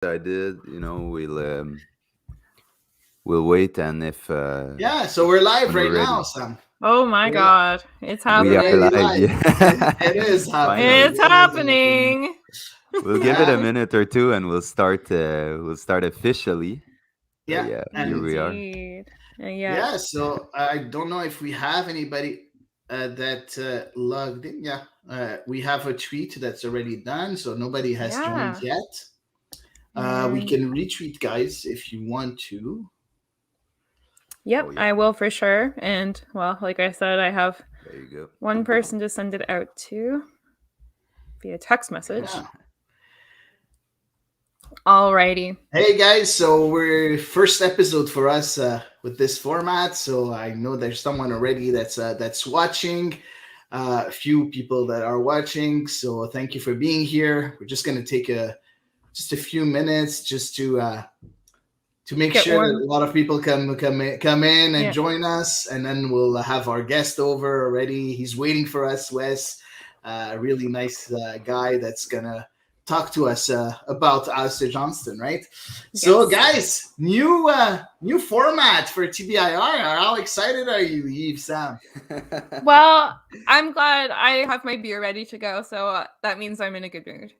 I did. We'll wait, and if Yeah, so we're live when we're right ready, now, Sam. Oh my We're li- God, it's we we're are happening. already live. live. It Yeah, is happening. finally. It's It is happening. happening. We'll give it Yeah, a minute or two, and we'll start. We'll start officially. So yeah, yeah, here and we are. Indeed. Yeah. yeah. So I don't know if we have anybody that logged in. Yeah, we have a tweet that's already done, so nobody has joined Yeah. yet. We And can retweet, guys, if you want to. yep, Oh yeah, I will for sure. And well, like I said, I have there you go. one person to send it out to via text message. Yeah. Alrighty. Hey guys, so we're first episode for us with this format. So I know there's someone already that's watching. A few people that are watching. So thank you for being here. We're just gonna take just a few minutes just to make Get sure that warm. a lot of people come in and Yeah. join us, and then we'll have our guest over already. He's waiting for us, Wes. A really nice guy that's gonna talk to us about Alistair Johnston, right? So, Yes. guys, new format for TBIR. How excited are you, Yves, Sam? Well, I'm glad I have my beer ready to go, so that means I'm in a good mood.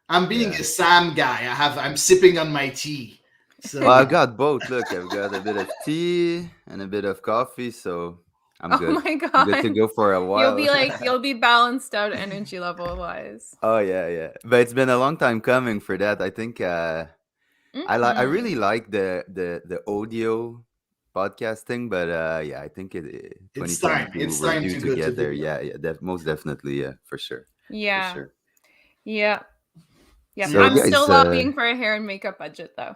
I'm being Yeah. a Sam guy. I'm sipping on my tea. So Well, I've got both. Look, I've got a bit of tea and a bit of coffee, so I'm Oh good. my I'm good to God. go for a while. You'll be balanced out energy level wise. Oh yeah, yeah. But it's been a long time coming for that. I think I Mm-hmm. really like the audio podcasting, but yeah, I think it's time. 2022 It's we're time due to to go to get there. video. Yeah, yeah, most definitely, yeah, for sure. For Yeah. sure. Yeah. Yep. So I'm Yeah. still guys, lobbying for a hair and makeup budget though.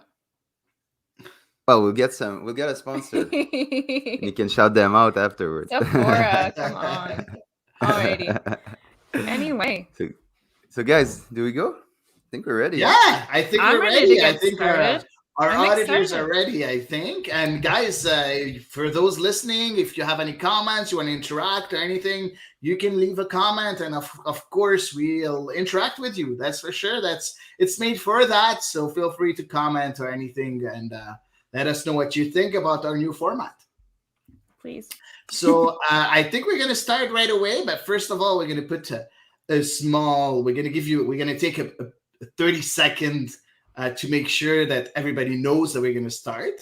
well, we'll get a sponsor and you can shout them out afterwards. Sephora, come on. Alrighty. Anyway, so, so guys, do we go? I think we're ready, Yeah, huh? I think I'm we're ready to ready. I get think started. our I'm auditors are excited. ready, I think. And guys, for those listening, if you have any comments, you want to interact or anything, you can leave a comment, and of course we'll interact with you. That's for sure. It's made for that. So feel free to comment or anything, and let us know what you think about our new format. Please. So I think we're gonna start right away. But first of all, we're gonna put a small. We're gonna take a 30-second to make sure that everybody knows that we're gonna start.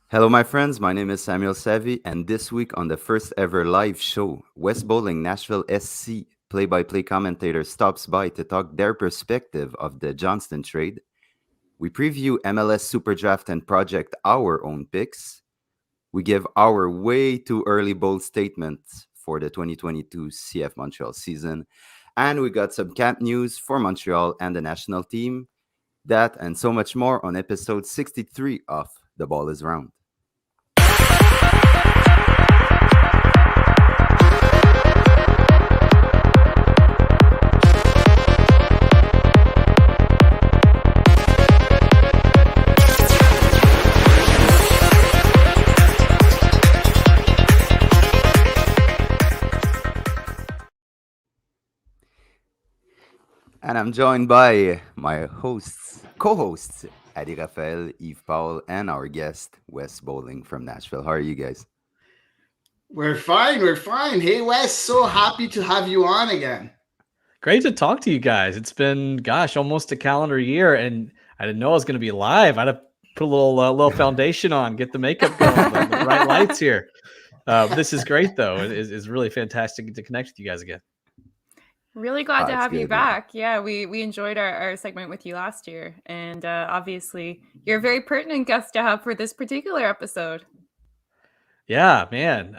Hello, my friends. My name is Samuel Savvy, and this week on the first ever live show, Wes Bowling, Nashville SC play-by-play commentator stops by to talk their perspective of the Johnston trade. We preview MLS Superdraft and project our own picks. We give our way too early bold statements for the 2022 CF Montreal season. And we got some camp news for Montreal and the national team. That and so much more on episode 63 of The Ball is Round. And I'm joined by my co-hosts, Adi Rafael, Yves Paul, and our guest, Wes Bowling from Nashville. How are you guys? We're fine. We're fine. Hey, Wes, so happy to have you on again. Great to talk to you guys. It's been, gosh, almost a calendar year, and I didn't know I was going to be live. I'd have put a little foundation on, get the makeup going, the bright lights here. This is great, though. It's really fantastic to connect with you guys again. Really glad to it's have you good, man. back. Yeah, we enjoyed our segment with you last year. And obviously, you're a very pertinent guest to have for this particular episode. Yeah, man.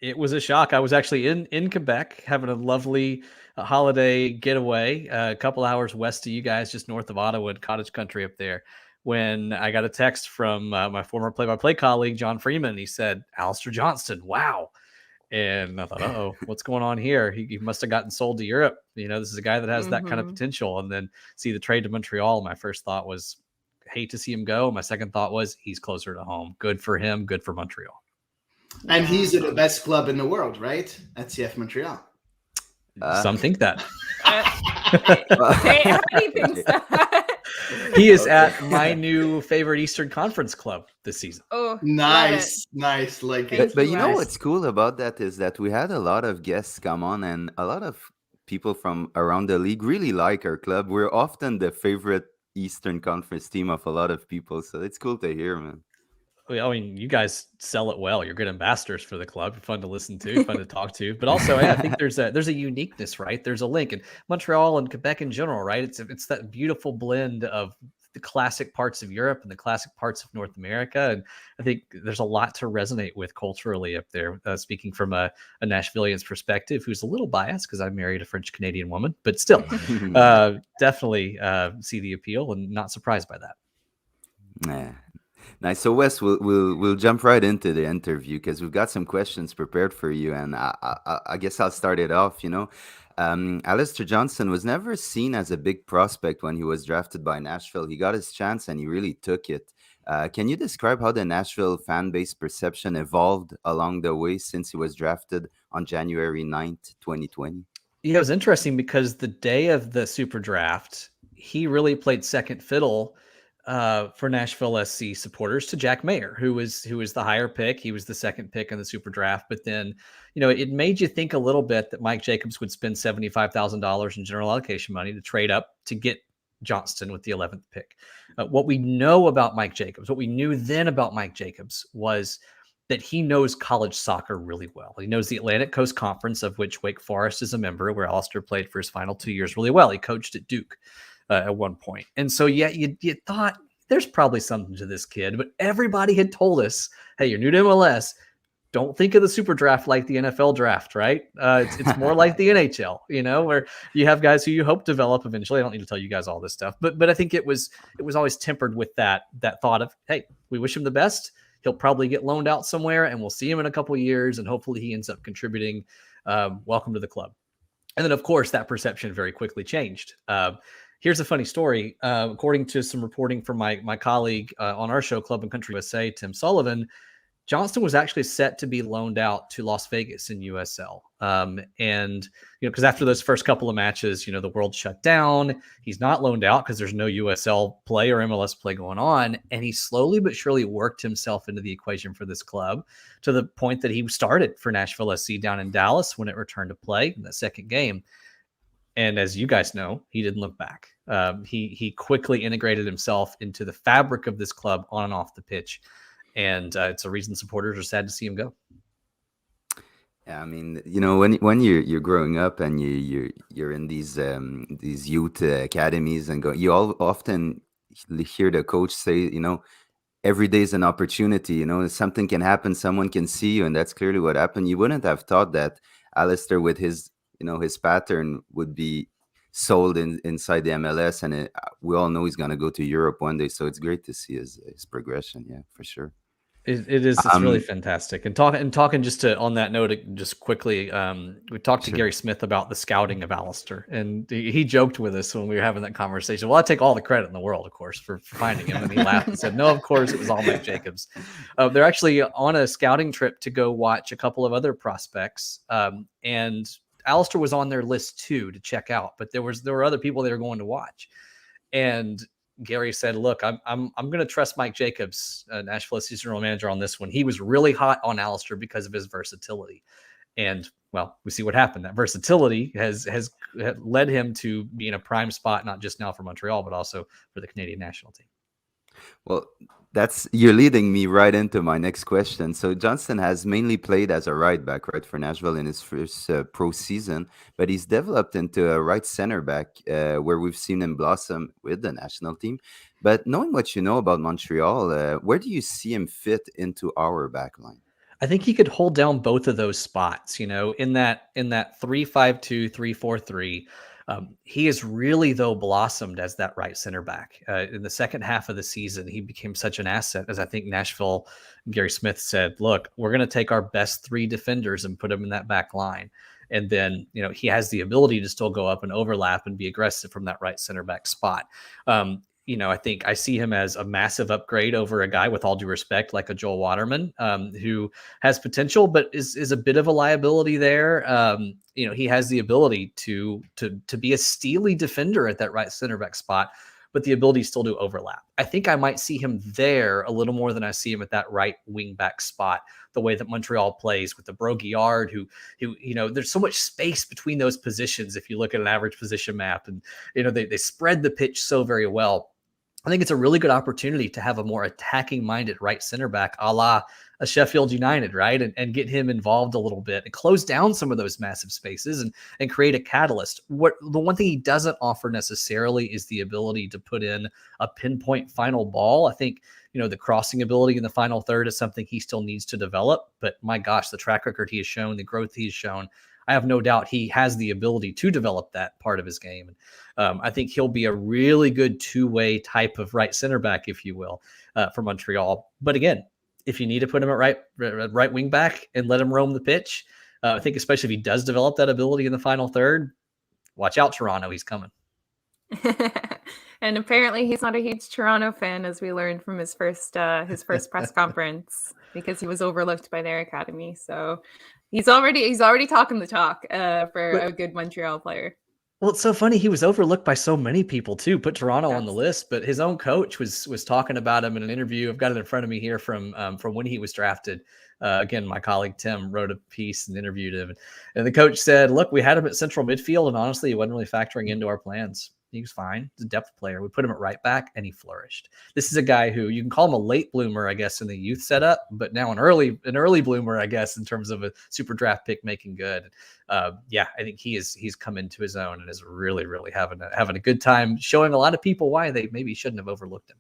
It was a shock. I was actually in Quebec having a lovely holiday getaway, a couple hours west of you guys, just north of Ottawa in cottage country up there, when I got a text from my former play-by-play colleague, John Freeman. He said, Alistair Johnston, wow. And I thought, oh, what's going on here? He must have gotten sold to Europe. This is a guy that has that kind of potential. And then see the trade to Montreal. My first thought was, hate to see him go. My second thought was, he's closer to home. Good for him. Good for Montreal. And he's at the best club in the world, right? At CF Montreal. Some think that. Hey, how do you think that? He is at my new favorite Eastern Conference club this season. Oh, nice. Like it. But you know what's cool about that is that we had a lot of guests come on, and a lot of people from around the league really like our club. We're often the favorite Eastern Conference team of a lot of people, so it's cool to hear, man. I mean, you guys sell it well. You're good ambassadors for the club. You're fun to listen to, fun to talk to. But also, I think there's a uniqueness, right? There's a link in Montreal and Quebec in general, right? It's that beautiful blend of the classic parts of Europe and the classic parts of North America. And I think there's a lot to resonate with culturally up there. Speaking from a Nashvilleian's perspective, who's a little biased because I married a French Canadian woman, but still, definitely see the appeal and not surprised by that. Yeah. Nice. So Wes, we'll jump right into the interview because we've got some questions prepared for you, and I guess I'll start it off. Alistair Johnston was never seen as a big prospect when he was drafted by Nashville. He got his chance and he really took it. Can you describe how the Nashville fan base perception evolved along the way since he was drafted on January 9th, 2020? Yeah, it was interesting because the day of the Super Draft, he really played second fiddle for Nashville SC supporters to Jack Mayer, who was the higher pick. He was the second pick in the Super Draft. But then, it made you think a little bit that Mike Jacobs would spend $75,000 in general allocation money to trade up to get Johnston with the 11th pick. What we know about Mike Jacobs, what we knew then about Mike Jacobs was that he knows college soccer really well. He knows the Atlantic Coast Conference, of which Wake Forest is a member, where Alistair played for his final 2 years really well. He coached at Duke at one point. And so, yeah, you thought there's probably something to this kid, but everybody had told us, hey, you're new to MLS. Don't think of the Super Draft like the NFL draft, right? It's more like the NHL, where you have guys who you hope develop eventually. I don't need to tell you guys all this stuff, but I think it was always tempered with that thought of, hey, we wish him the best. He'll probably get loaned out somewhere and we'll see him in a couple of years and hopefully he ends up contributing. Welcome to the club. And then, of course, that perception very quickly changed. Here's a funny story. According to some reporting from my colleague on our show, Club and Country USA, Tim Sullivan, Johnston was actually set to be loaned out to Las Vegas in USL. And, because after those first couple of matches, the world shut down. He's not loaned out because there's no USL play or MLS play going on. And he slowly but surely worked himself into the equation for this club to the point that he started for Nashville SC down in Dallas when it returned to play in the second game. And as you guys know, he didn't look back. He quickly integrated himself into the fabric of this club on and off the pitch. And it's a reason supporters are sad to see him go. Yeah, I mean, when you're growing up and you're in these youth academies and you all often hear the coach say, every day is an opportunity. Something can happen, someone can see you, and that's clearly what happened. You wouldn't have thought that Alistair, with his his pattern, would be sold inside the MLS, and we all know he's going to go to Europe one day. So it's great to see his progression. Yeah, for sure. It is. It's really fantastic. And talking just on that note, just quickly, we talked to Gary Smith about the scouting of Alistair, and he joked with us when we were having that conversation. Well, I take all the credit in the world, of course, for finding him. And he laughed and said, no, of course, it was all Mike Jacobs. They're actually on a scouting trip to go watch a couple of other prospects. And Alistair was on their list too to check out, but there were other people they were going to watch. And Gary said, look, I'm going to trust Mike Jacobs, Nashville SC general manager, on this one. He was really hot on Alistair because of his versatility. And, well, we see what happened. That versatility has led him to be in a prime spot, not just now for Montreal, but also for the Canadian national team. Well, you're leading me right into my next question. So Johnston has mainly played as a right back, right, for Nashville in his first pro season, but he's developed into a right center back where we've seen him blossom with the national team. But knowing what you know about Montreal, where do you see him fit into our back line? I think he could hold down both of those spots, in that 3-5-2, 3-4-3. He has really, though, blossomed as that right center back. In the second half of the season, he became such an asset, as I think Nashville, Gary Smith said, look, we're going to take our best 3 defenders and put them in that back line. And then, he has the ability to still go up and overlap and be aggressive from that right center back spot. I think I see him as a massive upgrade over a guy, with all due respect, like a Joel Waterman, who has potential, but is a bit of a liability there. He has the ability to be a steely defender at that right center back spot, but the ability still to overlap. I think I might see him there a little more than I see him at that right wing back spot, the way that Montreal plays with the Broguillard, who there's so much space between those positions. If you look at an average position map, and, they spread the pitch so very well. I think it's a really good opportunity to have a more attacking minded right center back, a la a Sheffield United, right? And get him involved a little bit and close down some of those massive spaces and create a catalyst. The one thing he doesn't offer necessarily is the ability to put in a pinpoint final ball. I think, the crossing ability in the final third is something he still needs to develop, but my gosh, the track record he has shown, the growth he's shown, I have no doubt he has the ability to develop that part of his game. I think he'll be a really good two-way type of right center back, if you will, for Montreal. But again, if you need to put him at right wing back and let him roam the pitch, I think especially if he does develop that ability in the final third, watch out, Toronto, he's coming. And apparently he's not a huge Toronto fan, as we learned from his first press conference, because he was overlooked by their academy. So he's already talking the talk for a good Montreal player. Well, it's so funny. He was overlooked by so many people too. Put Toronto on the list, but his own coach was talking about him in an interview. I've got it in front of me here from when he was drafted. Again, my colleague Tim wrote a piece and interviewed him, and the coach said, "Look, we had him at central midfield, and honestly, he wasn't really factoring into our plans. He was fine. He's a depth player. We put him at right back, and he flourished. This is a guy who you can call him a late bloomer, I guess, in the youth setup, but now an early bloomer, I guess, in terms of a super draft pick making good. I think he's come into his own and is really, really having a good time, showing a lot of people why they maybe shouldn't have overlooked him.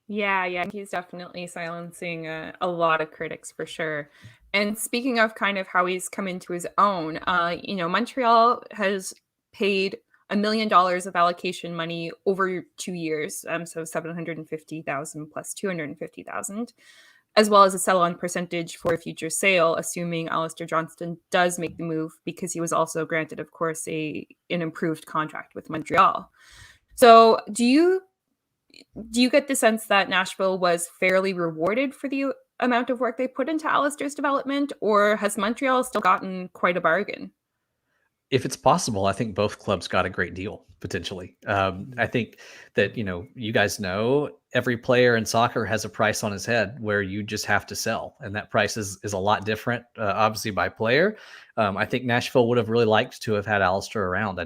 Yeah, he's definitely silencing a lot of critics for sure. And speaking of kind of how he's come into his own, Montreal has paid $1 million of allocation money over 2 years, so $750,000 plus $250,000, as well as a sell-on percentage for a future sale, assuming Alistair Johnston does make the move, because he was also granted, of course, an improved contract with Montreal. So, do you get the sense that Nashville was fairly rewarded for the amount of work they put into Alistair's development, or has Montreal still gotten quite a bargain? If it's possible, I think both clubs got a great deal, potentially. I think that, you guys know every player in soccer has a price on his head where you just have to sell. And that price is a lot different, obviously, by player. I think Nashville would have really liked to have had Alistair around.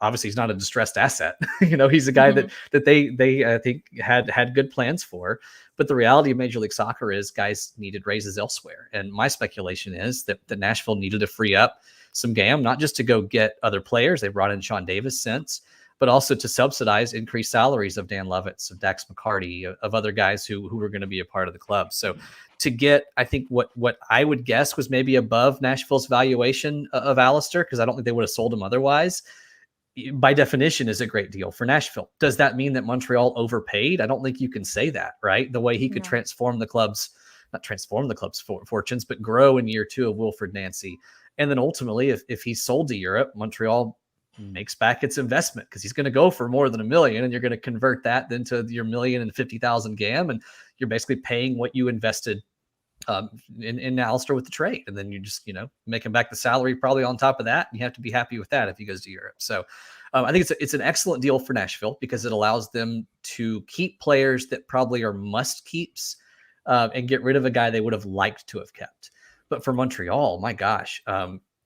Obviously, he's not a distressed asset. He's a guy that they I think had good plans for. But the reality of Major League Soccer is guys needed raises elsewhere. And my speculation is that Nashville needed to free up some GAM, not just to go get other players. They brought in Sean Davis since, but also to subsidize increased salaries of Dan Lovitz, of Dax McCarty, of other guys who were going to be a part of the club. So to get, I think what I would guess was maybe above Nashville's valuation of Alistair, because I don't think they would have sold him otherwise, by definition is a great deal for Nashville. Does that mean that Montreal overpaid? I don't think you can say that, right? The way he could transform the club's, not transform the club's fortunes, but grow in year 2 of Wilfred Nancy. And then ultimately, if he's sold to Europe, Montreal makes back its investment, because he's going to go for more than $1 million, and you're going to convert that then to your $1,050,000 GAM, and you're basically paying what you invested in Alistair with the trade. And then you just, making back the salary probably on top of that. And you have to be happy with that if he goes to Europe. So I think it's an excellent deal for Nashville, because it allows them to keep players that probably are must keeps and get rid of a guy they would have liked to have kept. But for Montreal, my gosh,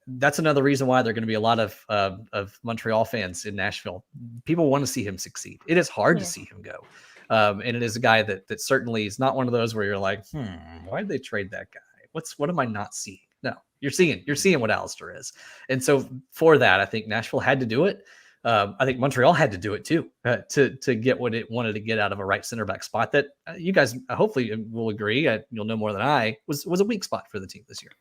that's another reason why there are going to be a lot of Montreal fans in Nashville. People want to see him succeed. It is hard to see him go. And it is a guy that certainly is not one of those where you're like, why did they trade that guy? What am I not seeing? No, you're seeing what Alistair is. And so for that, I think Nashville had to do it. I think Montreal had to do it too to get what it wanted to get out of a right center back spot that you guys hopefully will agree, you'll know more than I, was a weak spot for the team this year.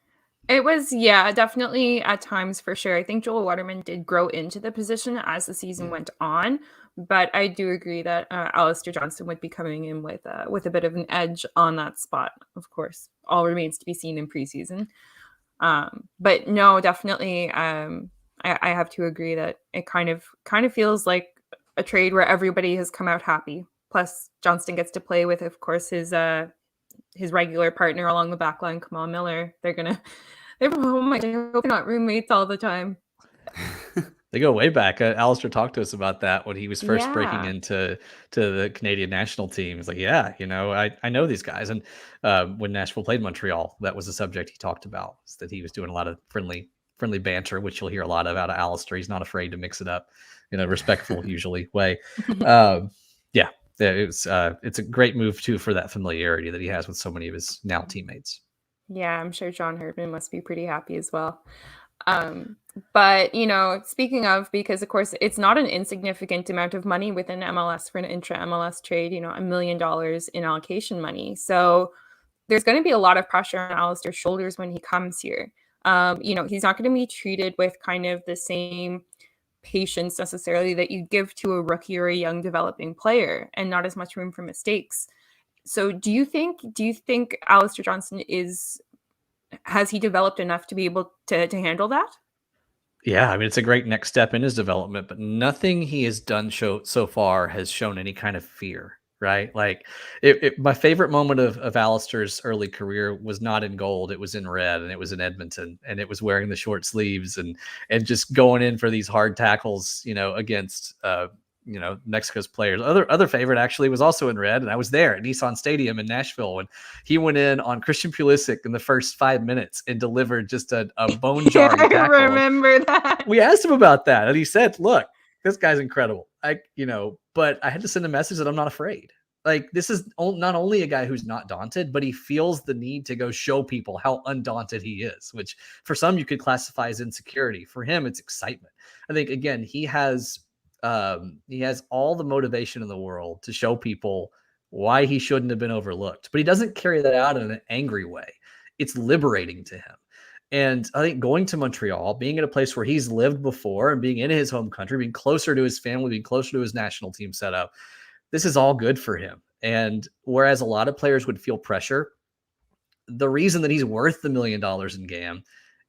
It was, yeah, definitely at times for sure. I think Joel Waterman did grow into the position as the season went on, but I do agree that Alistair Johnston would be coming in with a bit of an edge on that spot. Of course, all remains to be seen in preseason. But no, definitely, I have to agree that it kind of feels like a trade where everybody has come out happy. Plus, Johnston gets to play with, of course, his regular partner along the back line, Kamal Miller. Oh my God, I hope they're not roommates all the time. They go way back. Alistair talked to us about that when he was first breaking Yeah. into the Canadian national team. He's like, yeah, I know these guys. And when Nashville played Montreal, that was the subject he talked about, is that he was doing a lot of friendly banter, which you'll hear a lot of out of Alistair. He's not afraid to mix it up in a respectful, usually way. Yeah, it's a great move too for that familiarity that he has with so many of his now teammates. Yeah, I'm sure John Herdman must be pretty happy as well. But, speaking of, because of course it's not an insignificant amount of money within MLS for an intra-MLS trade, $1 million in allocation money. So there's going to be a lot of pressure on Alistair's shoulders when he comes here. He's not going to be treated with kind of the same patience necessarily that you give to a rookie or a young developing player, and not as much room for mistakes. So do you think Alistair Johnston has he developed enough to be able to handle that? Yeah, I mean, it's a great next step in his development, but nothing he has done so far has shown any kind of fear, right? Like, my favorite moment of Alistair's early career was not in gold; it was in red, and it was in Edmonton, and it was wearing the short sleeves and just going in for these hard tackles, against Mexico's players. Other favorite actually was also in red, and I was there at Nissan Stadium in Nashville when he went in on Christian Pulisic in the first 5 minutes and delivered just a bone jarring tackle. I remember that. We asked him about that, and he said, "Look, this guy's incredible. But I had to send a message that I'm not afraid. Like, this is not only a guy who's not daunted, but he feels the need to go show people how undaunted he is, which for some you could classify as insecurity. For him, it's excitement. I think again he has all the motivation in the world to show people why he shouldn't have been overlooked, but he doesn't carry that out in an angry way. It's liberating to him. And I think going to Montreal, being in a place where he's lived before and being in his home country, being closer to his family, being closer to his national team setup, this is all good for him. And whereas a lot of players would feel pressure, the reason that he's worth the $1 million in GAM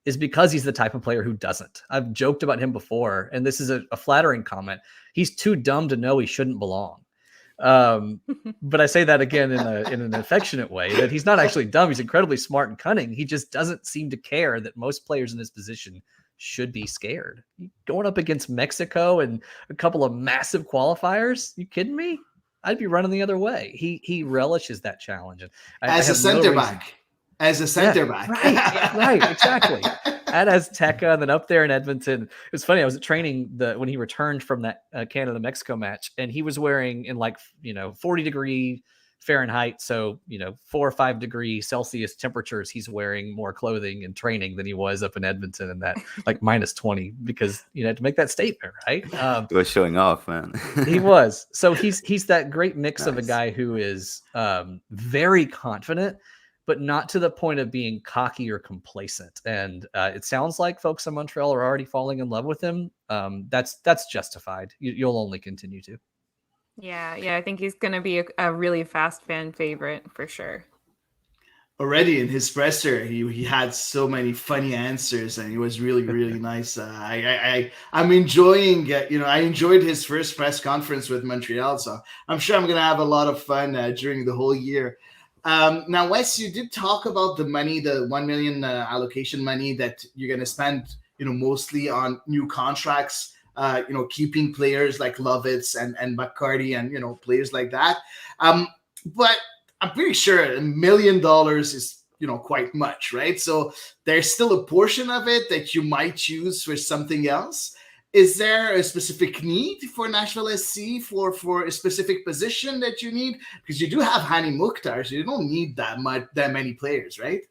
is because he's the type of player who doesn't. I've joked about him before, and this is a flattering comment. He's too dumb to know he shouldn't belong. But I say that again in an affectionate way, that he's not actually dumb. He's incredibly smart and cunning. He just doesn't seem to care that most players in his position should be scared. Going up against Mexico and a couple of massive qualifiers, you kidding me? I'd be running the other way. He relishes that challenge. And as a center back. Right, exactly. And as Teka, and then up there in Edmonton, it was funny. I was at training when he returned from that Canada-Mexico match, and he was wearing in 40-degree Fahrenheit, so 4 or 5 degree Celsius temperatures. He's wearing more clothing in training than he was up in Edmonton, and that minus 20, because you had to make that statement, right? He was showing off, man. He was. So he's that great mix of a Nice. guy who is very confident, but not to the point of being cocky or complacent. And it sounds like folks in Montreal are already falling in love with him. That's justified. You'll only continue to. Yeah, I think he's going to be a really fast fan favorite for sure. Already in his presser, he had so many funny answers, and it was really, really nice. I'm enjoying, I enjoyed his first press conference with Montreal, so I'm sure I'm going to have a lot of fun during the whole year. Now, Wes, you did talk about the money, the 1 million allocation money that you're going to spend, mostly on new contracts, keeping players like Lovitz and McCarty and, players like that. But I'm pretty sure $1 million is, quite much, right? So there's still a portion of it that you might choose for something else. Is there a specific need for Nashville SC for a specific position that you need? Because you do have Hani Mukhtar, so you don't need that many players, right?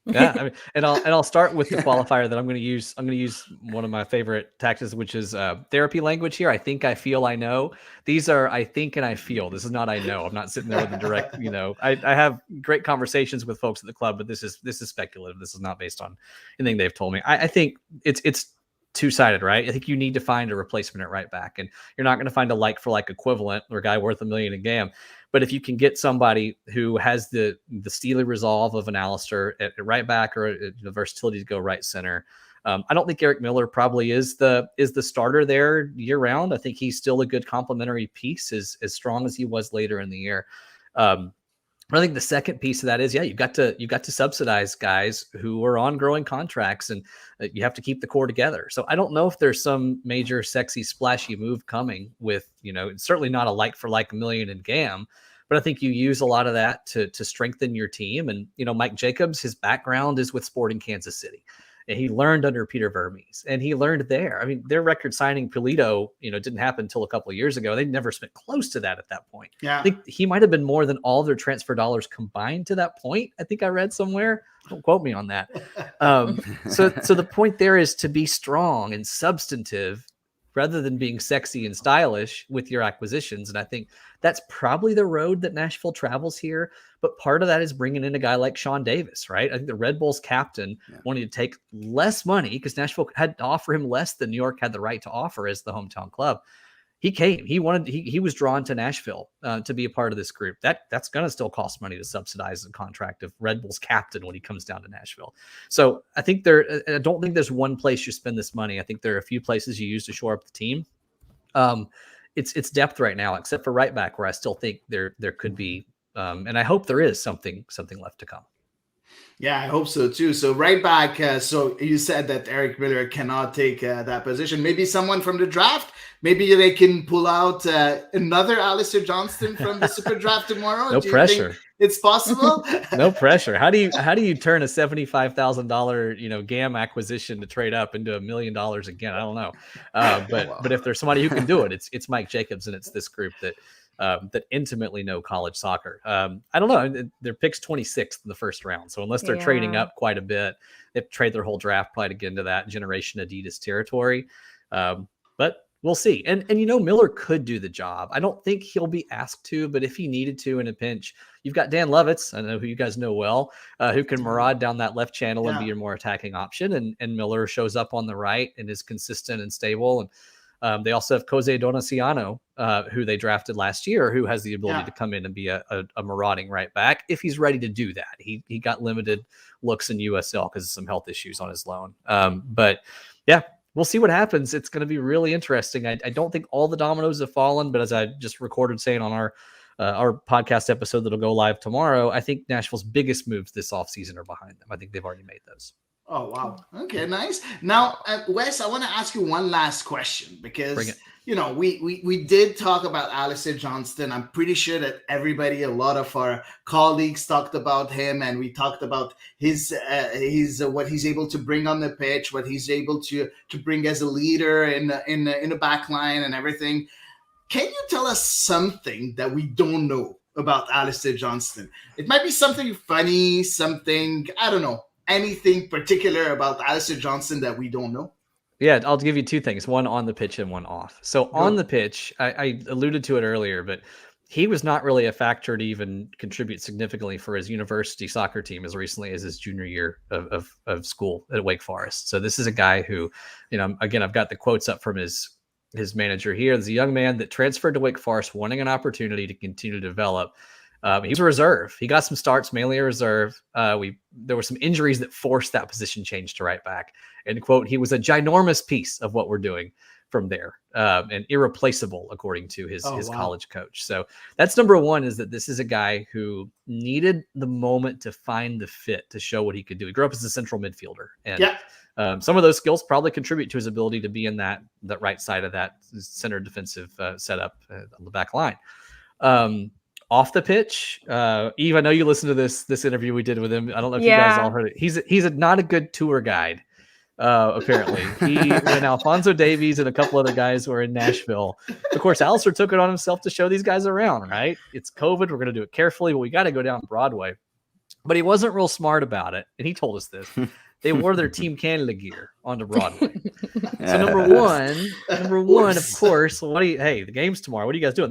Yeah, I mean, and I'll start with the qualifier that I'm going to use. I'm going to use one of my favorite tactics, which is therapy language here. I think, I feel, I know. These are I think and I feel. This is not I know. I'm not sitting there with a direct. I have great conversations with folks at the club, but this is speculative. This is not based on anything they've told me. I think it's two-sided, right? I think you need to find a replacement at right back, and you're not going to find a like for like equivalent or a guy worth $1 million a game. But if you can get somebody who has the steely resolve of an Alistair at right back, or the versatility to go right center, I don't think Eric Miller probably is the starter there year round. I think he's still a good complementary piece, as strong as he was later in the year. I think the second piece of that is, you've got to subsidize guys who are on growing contracts, and you have to keep the core together. So I don't know if there's some major, sexy, splashy move coming with, it's certainly not a like for like $1 million in GAM, but I think you use a lot of that to strengthen your team. And, Mike Jacobs, his background is with Sporting Kansas City. And he learned under Peter Vermes, and he learned there. I mean, their record signing Pulido, didn't happen until a couple of years ago. They never spent close to that at that point. Yeah. I think he might have been more than all their transfer dollars combined to that point. I think I read somewhere. Don't quote me on that. So the point there is to be strong and substantive rather than being sexy and stylish with your acquisitions. And I think that's probably the road that Nashville travels here. But part of that is bringing in a guy like Sean Davis, right? I think the Red Bulls captain wanted to take less money because Nashville had to offer him less than New York had the right to offer as the hometown club. He came. He was drawn to Nashville to be a part of this group. That's going to still cost money to subsidize the contract of Red Bull's captain when he comes down to Nashville. So I don't think there's one place you spend this money. I think there are a few places you use to shore up the team. It's depth right now, except for right back, where I still think there could be, and I hope there is something left to come. Yeah, I hope so too. So right back, so you said that Eric Miller cannot take that position. Maybe someone from the draft. Maybe they can pull out another Alistair Johnston from the Super Draft tomorrow. No pressure. It's possible. No pressure. How do you turn a $75,000 GAM acquisition to trade up into $1 million again? I don't know. But if there's somebody who can do it, it's Mike Jacobs, and it's this group that intimately know college soccer. I don't know. Their pick's 26th in the first round. So unless they're trading up quite a bit, they have to trade their whole draft probably to get into that Generation Adidas territory. But we'll see. And Miller could do the job. I don't think he'll be asked to, but if he needed to in a pinch, you've got Dan Lovitz, I know who you guys know well, who can maraud down that left channel and be your more attacking option. And Miller shows up on the right and is consistent and stable. And they also have Jose Donaciano, who they drafted last year, who has the ability to come in and be a marauding right back if he's ready to do that. He got limited looks in USL because of some health issues on his loan. But yeah, we'll see what happens. It's going to be really interesting. I don't think all the dominoes have fallen, but as I just recorded saying on our podcast episode that'll go live tomorrow, I think Nashville's biggest moves this offseason are behind them. I think they've already made those. Oh, wow. Okay, nice. Now, Wes, I want to ask you one last question because, we did talk about Alistair Johnston. I'm pretty sure that a lot of our colleagues talked about him, and we talked about his what he's able to bring on the pitch, what he's able to bring as a leader in the back line and everything. Can you tell us something that we don't know about Alistair Johnston? It might be something funny, something, I don't know. Anything particular about Alistair Johnston that we don't know? Yeah, I'll give you two things, one on the pitch and one off. So on the pitch, I alluded to it earlier, but he was not really a factor to even contribute significantly for his university soccer team as recently as his junior year of school at Wake Forest. So this is a guy who, again, I've got the quotes up from his manager here. There's a young man that transferred to Wake Forest wanting an opportunity to continue to develop. He was a reserve. He got some starts, mainly a reserve. There were some injuries that forced that position change to right back. And quote, he was a ginormous piece of what we're doing from there, and irreplaceable, according to his college coach. So that's number one, is that this is a guy who needed the moment to find the fit to show what he could do. He grew up as a central midfielder, and some of those skills probably contribute to his ability to be in that right side of that center defensive setup on the back line. Off the pitch, Eve, I know you listened to this interview we did with him. I don't know if you guys all heard it. He's not a good tour guide, apparently. When Alphonso Davies and a couple other guys were in Nashville, of course, Alistair took it on himself to show these guys around, right? It's COVID. We're going to do it carefully, but we got to go down Broadway. but he wasn't real smart about it. And he told us this. They wore their Team Canada gear onto Broadway. So number one, of course, the game's tomorrow. What are you guys doing?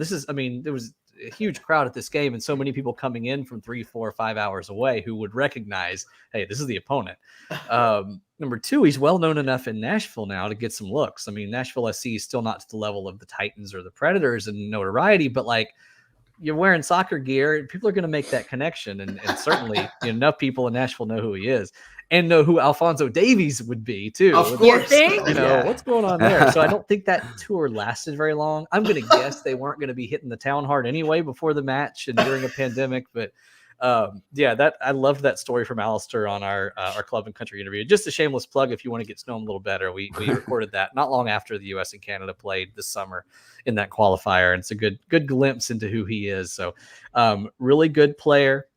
There was a huge crowd at this game and so many people coming in from 3, 4, 5 hours away who would recognize, hey, this is the opponent. Number two, he's well known enough in Nashville now to get some looks. I mean, Nashville SC is still not to the level of the Titans or the Predators in notoriety, but like, you're wearing soccer gear, people are going to make that connection. And certainly enough people in Nashville know who he is and know who Alphonso Davies would be too. Of course. What's going on there? So I don't think that tour lasted very long. I'm going to guess they weren't going to be hitting the town hard anyway before the match and during a pandemic. But I loved that story from Alistair on our Club and Country interview. Just a shameless plug if you want to get to know him a little better. We recorded that not long after the U.S. and Canada played this summer in that qualifier, and it's a good glimpse into who he is. So really good player,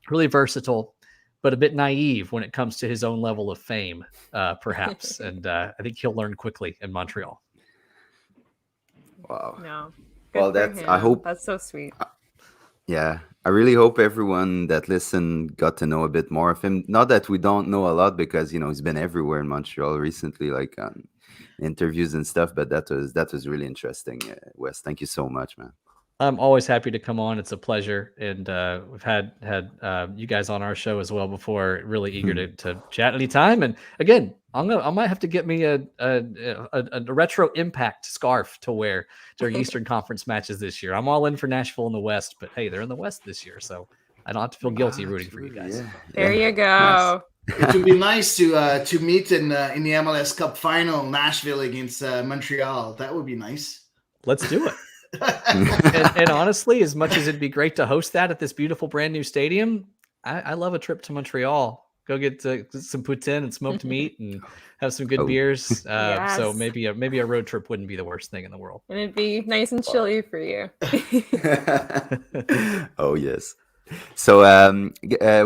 really versatile, but a bit naive when it comes to his own level of fame, perhaps. And I think he'll learn quickly in Montreal. Wow. No. Well, I hope that's so sweet. Yeah, I really hope everyone that listened got to know a bit more of him. Not that we don't know a lot, because he's been everywhere in Montreal recently, like on interviews and stuff. But that was really interesting, Wes. Thank you so much, man. I'm always happy to come on. It's a pleasure, and we've had you guys on our show as well before. Really eager to chat anytime. And again, I might have to get me a retro Impact scarf to wear during Eastern Conference matches this year. I'm all in for Nashville in the West, but hey, they're in the West this year, so I don't have to feel guilty rooting for you guys. Yeah. There you go. It would be nice to meet in the MLS Cup final, Nashville against Montreal. That would be nice. Let's do it. and honestly, as much as it'd be great to host that at this beautiful brand new stadium, I love a trip to Montreal. Go get some poutine and smoked meat and have some good beers. Yes. So maybe a road trip wouldn't be the worst thing in the world. And it'd be nice and chilly for you. Oh yes. So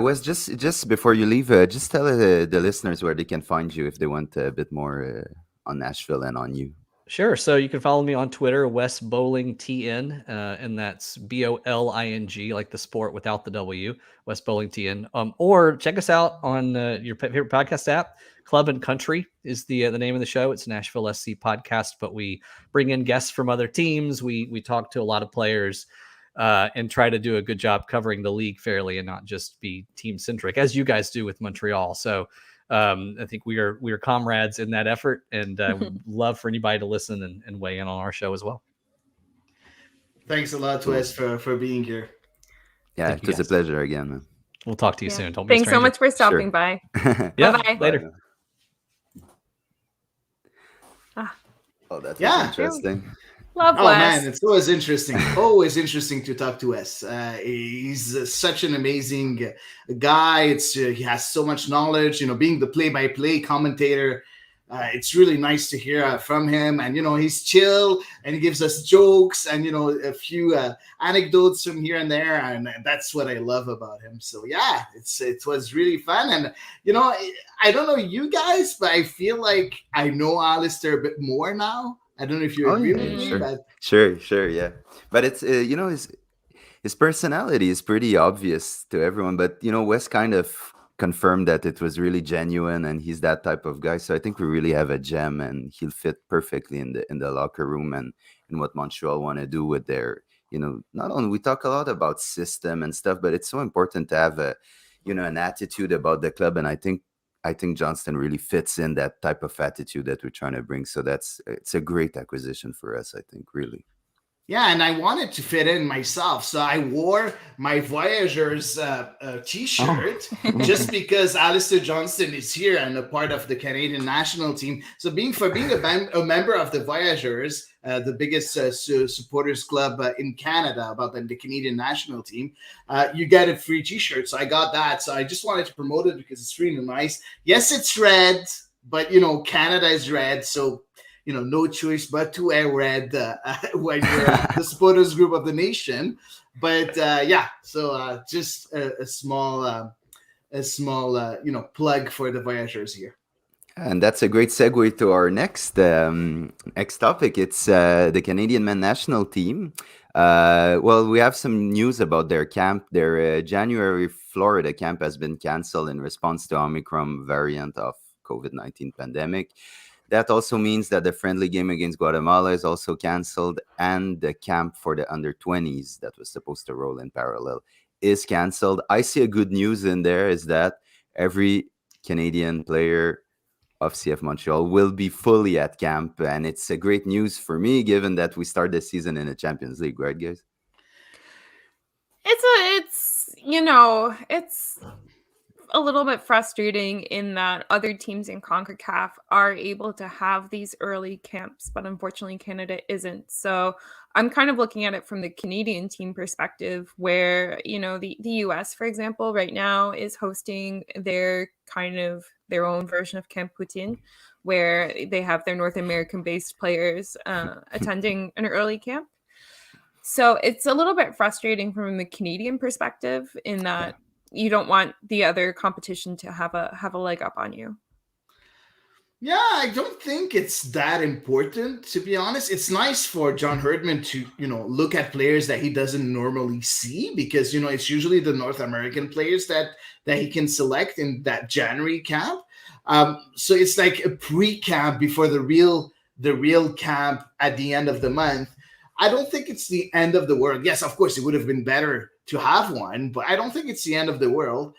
Wes, just before you leave, just tell the listeners where they can find you if they want a bit more on Nashville and on you. Sure. So you can follow me on Twitter, Wes Bowling TN, and that's BOLING, like the sport without the W, Wes Bowling TN. Or check us out on your favorite podcast app. Club and Country is the name of the show. It's Nashville SC podcast, but we bring in guests from other teams. We talk to a lot of players and try to do a good job covering the league fairly and not just be team centric, as you guys do with Montreal. So I think we are comrades in that effort, and would love for anybody to listen and weigh in on our show as well. Thanks a lot, Wes, for being here. Yeah, it was a pleasure again, man. We'll talk to you soon. Don't be Thanks so much for stopping by. Yeah, Bye-bye. later. Oh, that's interesting. Love Oh Wes. man, it's always interesting. Always interesting to talk to Wes. He's such an amazing guy. He has so much knowledge. Being the play-by-play commentator, it's really nice to hear from him. And he's chill and he gives us jokes and a few anecdotes from here and there, and that's what I love about him. So yeah, it was really fun. And I don't know you guys, but I feel like I know Alistair a bit more now. I don't know if you agree with me. Sure. But Sure, yeah. But it's his personality is pretty obvious to everyone. But Wes kind of confirmed that it was really genuine, and he's that type of guy. So I think we really have a gem, and he'll fit perfectly in the locker room and in what Montreal want to do with their. Not only we talk a lot about system and stuff, but it's so important to have an attitude about the club, and I think Johnston really fits in that type of attitude that we're trying to bring. So it's a great acquisition for us, I think, really. yeah, and I wanted to fit in myself, so I wore my Voyageurs T-shirt just because Alistair Johnston is here and a part of the Canadian national team. So being a member of the Voyageurs, the biggest supporters club in Canada, about the Canadian national team, you get a free T-shirt. So I got that. So I just wanted to promote it because it's really nice. Yes, it's red, but Canada is red, so no choice but to wear red when you're the supporters group of the nation. But so just a small plug for the Voyageurs here. And that's a great segue to our next topic. It's the Canadian men national team. Well, we have some news about their camp. Their January Florida camp has been canceled in response to Omicron variant of COVID-19 pandemic. That also means that the friendly game against Guatemala is also canceled, and the camp for the under 20s that was supposed to roll in parallel is canceled. I see a good news in there is that every Canadian player of CF Montreal will be fully at camp, and it's a great news for me given that we start the season in the Champions League, right, guys? It's a little bit frustrating in that other teams in CONCACAF are able to have these early camps, but unfortunately Canada isn't. So I'm kind of looking at it from the Canadian team perspective where, the US, for example, right now is hosting their own version of Camp Poutine, where they have their North American-based players attending an early camp. So it's a little bit frustrating from the Canadian perspective in that you don't want the other competition to have a leg up on you. Yeah, I don't think it's that important, to be honest. It's nice for John Herdman to, look at players that he doesn't normally see because, it's usually the North American players that he can select in that January camp. So it's like a pre-camp before the real camp at the end of the month. I don't think it's the end of the world. Yes, of course, it would have been better to have one, but I don't think it's the end of the world.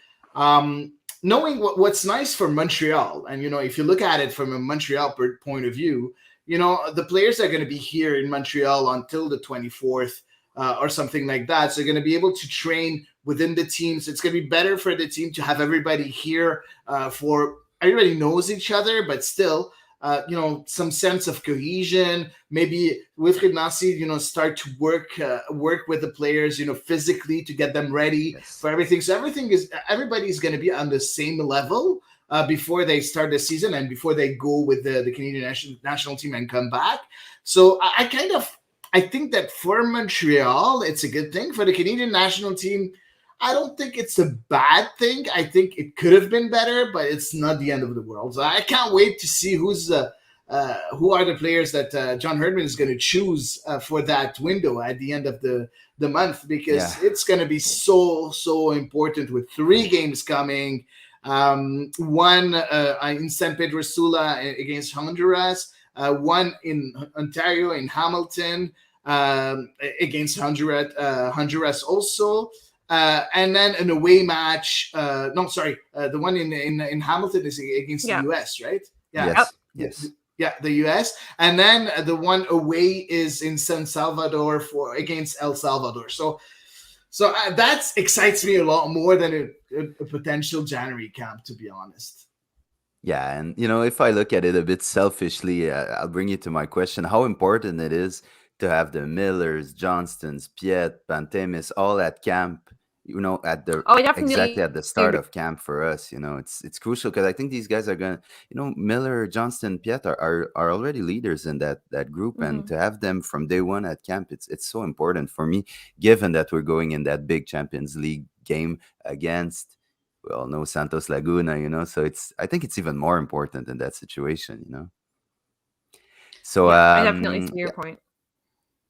Knowing what's nice for Montreal, and if you look at it from a Montreal point of view, the players are going to be here in Montreal until the 24th or something like that. So they're going to be able to train within the teams. It's going to be better for the team to have everybody here for everybody knows each other, but still, some sense of cohesion. Maybe with Nasi, start to work with the players, physically to get them ready for everything. So everybody's going to be on the same level before they start the season and before they go with the Canadian national team and come back. So I think that for Montreal, it's a good thing. For the Canadian national team, I don't think it's a bad thing. I think it could have been better, but it's not the end of the world. So I can't wait to see who are the players that John Herdman is going to choose for that window at the end of the month, because it's going to be so important with 3 games coming. One in San Pedro Sula against Honduras, one in Ontario in Hamilton against Honduras also. And then an away match. The one in Hamilton is against the US, right? Yeah. Yes. Yeah, the US. And then the one away is in San Salvador against El Salvador. So that excites me a lot more than a potential January camp, to be honest. Yeah, and if I look at it a bit selfishly, I'll bring you to my question: how important it is to have the Millers, Johnstons, Piet, Pantemis all at camp, at the exactly at the start of camp for us. It's crucial because I think these guys are going to, Miller, Johnston, Piet are already leaders in that group, and to have them from day one at camp, it's so important for me, given that we're going in that big Champions League game against, we all know, Santos Laguna, so I think it's even more important in that situation, So I definitely see your point.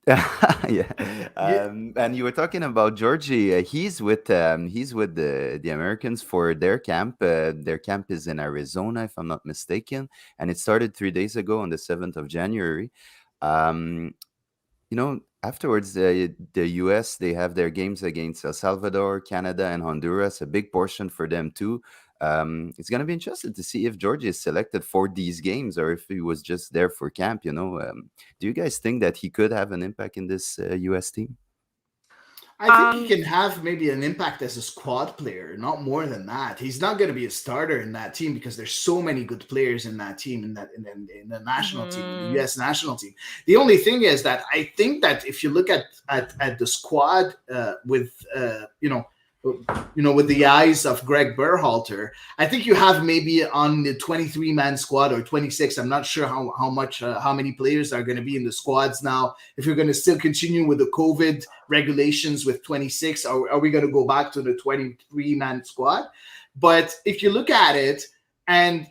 And you were talking about Georgie. He's with the Americans for their camp. Their camp is in Arizona, if I'm not mistaken, and it started 3 days ago on the 7th of January. Afterwards, the US, they have their games against El Salvador, Canada, and Honduras. A big portion for them too. It's going to be interesting to see if Georgia is selected for these games or if he was just there for camp. Do you guys think that he could have an impact in this US team? I think he can have maybe an impact as a squad player, not more than that. He's not going to be a starter in that team because there's so many good players in that team, in the national team, in the US national team. The only thing is that I think that if you look at the squad with the eyes of Greg Berhalter, I think you have maybe on the 23-man squad or 26. I'm not sure how many players are going to be in the squads now. If you're going to still continue with the COVID regulations with 26, are we going to go back to the 23-man squad? But if you look at it, and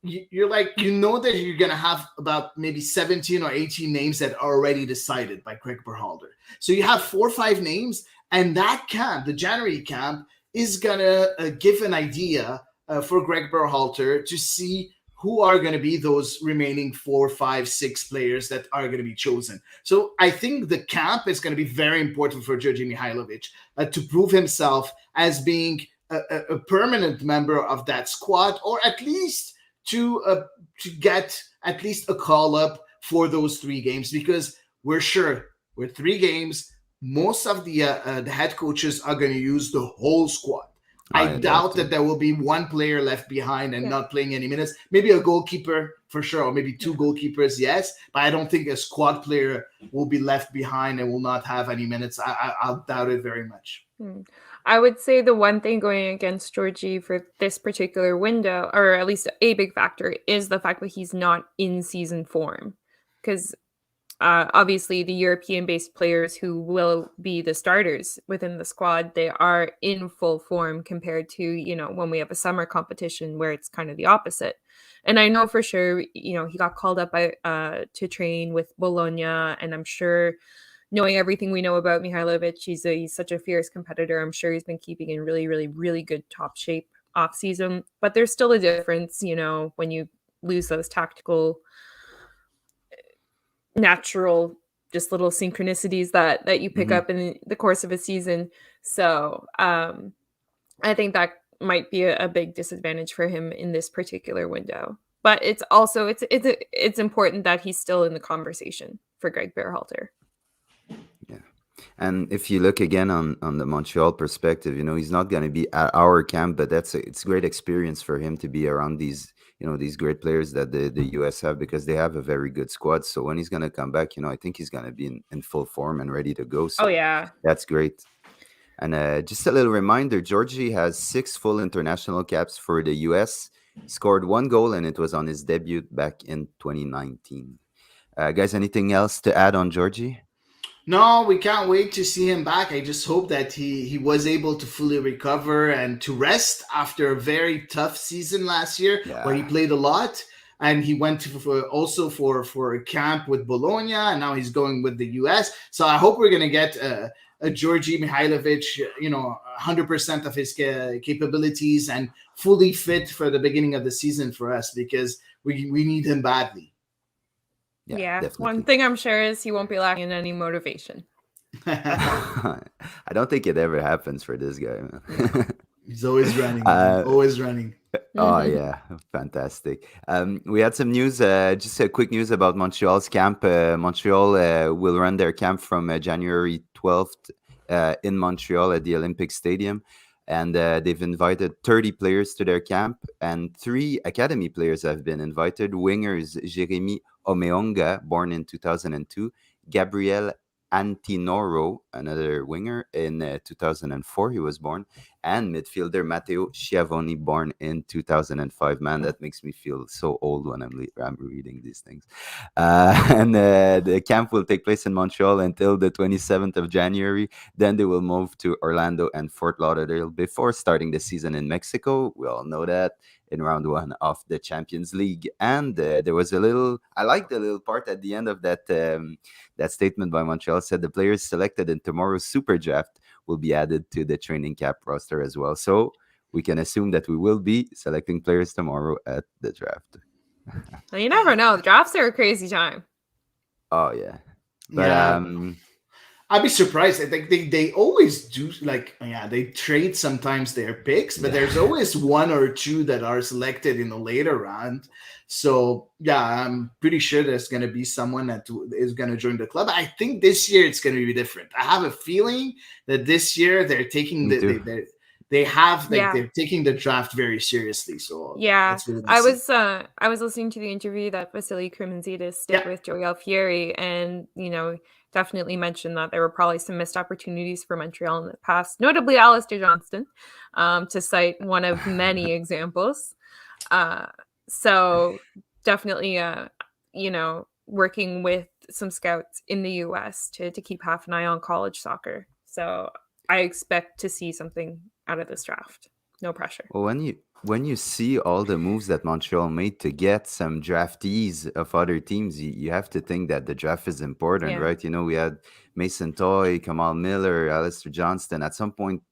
you're like, you know that you're going to have about maybe 17 or 18 names that are already decided by Greg Berhalter. So you have 4 or 5 names, and that camp, the January camp, is going to give an idea for Greg Berhalter to see who are going to be those remaining 4, 5, 6 players that are going to be chosen. So I think the camp is going to be very important for Georgi Mihailovic to prove himself as being a permanent member of that squad, or at least to get at least a call up for those 3 games, because we're sure with 3 games, most of the head coaches are going to use the whole squad. I doubt that there will be one player left behind and not playing any minutes. Maybe a goalkeeper for sure, or maybe 2 goalkeepers, yes. But I don't think a squad player will be left behind and will not have any minutes. I'll doubt it very much. I would say the one thing going against Georgie for this particular window, or at least a big factor, is the fact that he's not in season form. Because obviously the European-based players who will be the starters within the squad, they are in full form compared to, when we have a summer competition where it's kind of the opposite. And I know for sure, he got called up to train with Bologna, and I'm sure, knowing everything we know about Mihailovic, he's such a fierce competitor. I'm sure he's been keeping in really, really, really good top shape off season. But there's still a difference, when you lose those tactical, natural, just little synchronicities that you pick up in the course of a season. So I think that might be a big disadvantage for him in this particular window. But it's also it's important that he's still in the conversation for Greg Berhalter. Yeah. And if you look again on the Montreal perspective, he's not going to be at our camp, but it's great experience for him to be around these great players that the US have, because they have a very good squad. So when he's going to come back, I think he's going to be in full form and ready to go. So that's great. And just a little reminder, Georgie has 6 full international caps for the US, scored 1 goal, and it was on his debut back in 2019. Guys, anything else to add on Georgie? No, we can't wait to see him back. I just hope that he was able to fully recover and to rest after a very tough season last year where he played a lot. And he went also for a camp with Bologna, and now he's going with the US. So I hope we're going to get a Georgi Mihailovic, 100% of his capabilities and fully fit for the beginning of the season for us, because we need him badly. Yeah. One thing I'm sure is he won't be lacking in any motivation. I don't think it ever happens for this guy. He's always running. Always running. Oh, yeah. Fantastic. We had some news, just a quick news about Montreal's camp. Montreal will run their camp from January 12th in Montreal at the Olympic Stadium. And they've invited 30 players to their camp, and 3 academy players have been invited. Wingers Jeremy Omeonga, born in 2002, Gabriel Antinoro, another winger, in 2004 he was born, and midfielder Matteo Schiavoni, born in 2005. Man, that makes me feel so old when I'm reading these things. And the camp will take place in Montreal until the 27th of January. Then they will move to Orlando and Fort Lauderdale before starting the season in Mexico. We all know that, in round 1 of the Champions League. And there was I like the little part at the end of that statement by Montreal. Said the players selected in tomorrow's Super Draft will be added to the training camp roster as well. So we can assume that we will be selecting players tomorrow at the draft. Well, you never know. The drafts are a crazy time. Oh, yeah. But I'd be surprised. I think they always do, they trade sometimes their picks, but there's always 1 or 2 that are selected in the later round. So, I'm pretty sure there's going to be someone that is going to join the club. I think this year it's going to be different. I have a feeling that this year they're taking they're taking the draft very seriously. So really I was listening to the interview that Vasily Kremensidis did with Joey Alfieri, and definitely mentioned that there were probably some missed opportunities for Montreal in the past, notably Alistair Johnston, to cite one of many examples. So definitely, working with some scouts in the US to keep half an eye on college soccer. So I expect to see something out of this draft. no pressure. Well, when you see all the moves that Montreal made to get some draftees of other teams, you have to think that the draft is important, Yeah. right? You know, we had Mason Toy, Kamal Miller, Aleister Johnston. At some point,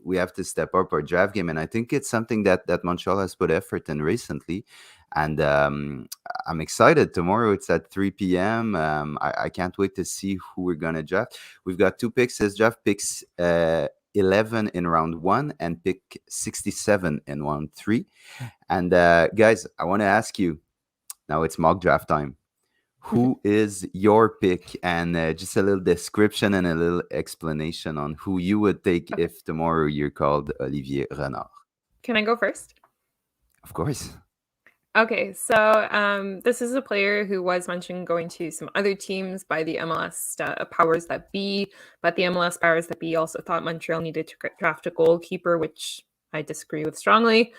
we have to step up our draft game, and I think it's something that Montreal has put effort in recently. And I'm excited. Tomorrow it's at 3 p.m. I can't wait to see who we're gonna draft. We've got 2 picks. This draft picks 11 in round 1 and pick 67 in round 3. And guys, I want to ask you now. It's mock draft time. Who is your pick? And just a little description and a little explanation on who you would take if tomorrow you're called Olivier Renard. Can I go first? Of course. Okay, so this is a player who was mentioned going to some other teams by the MLS powers that be, but the MLS powers that be also thought Montreal needed to draft a goalkeeper, which I disagree with strongly.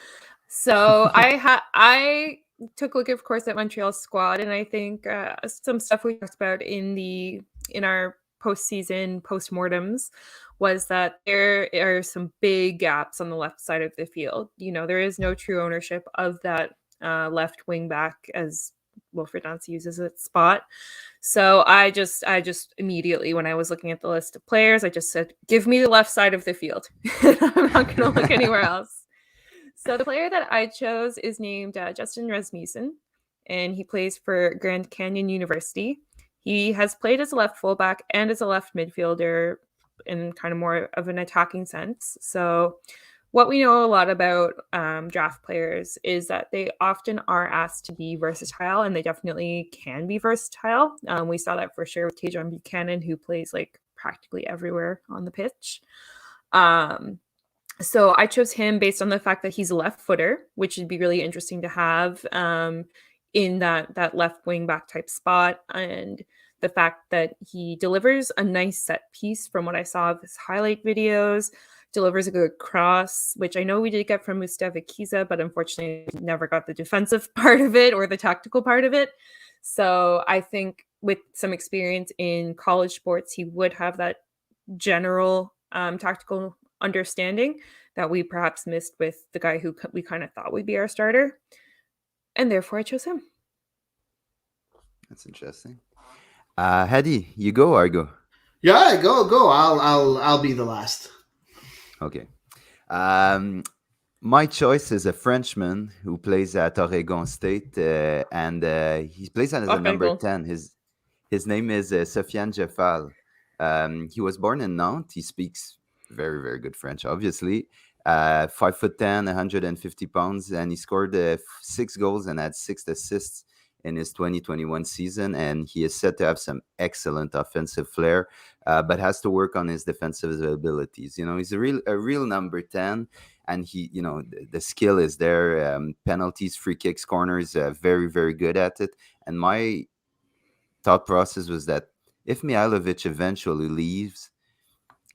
So I took a look, of course, at Montreal's squad, and I think some stuff we talked about in our postseason postmortems was that there are some big gaps on the left side of the field. You know, there is no true ownership of that left wing back, as Wilfried Nancy uses its spot. So I just immediately, when I was looking at the list of players, I just said, give me the left side of the field. I'm not going to look anywhere else. So the player that I chose is named Justin Rasmussen, and he plays for Grand Canyon University. He has played as a left fullback and as a left midfielder in kind of more of an attacking sense. So what we know a lot about draft players is that they often are asked to be versatile, and they definitely can be versatile. We saw that for sure with Tajon Buchanan, who plays like practically everywhere on the pitch. So I chose him based on the fact that he's a left footer, which would be really interesting to have in that left wing back type spot, and the fact that he delivers a nice set piece from what I saw of his highlight videos, delivers a good cross, which I know we did get from Mustafa Kiza, but unfortunately never got the defensive part of it or the tactical part of it. So I think with some experience in college sports, he would have that general tactical understanding that we perhaps missed with the guy who we kind of thought would be our starter. And therefore I chose him. That's interesting. Hedy, you go or I go? Yeah, go. I'll be the last. Okay. My choice is a Frenchman who plays at Oregon State, and he plays as a number 10. His name is Sofiane Jeffal. He was born in Nantes. He speaks very, very good French, obviously. 5'10", 150 pounds, and he scored 6 goals and had 6 assists in his 2021 season. And he is said to have some excellent offensive flair, but has to work on his defensive abilities. You know, he's a real number 10, and he, you know, the skill is there. Penalties, free kicks, corners, very, very good at it. And my thought process was that if Mihailovic eventually leaves,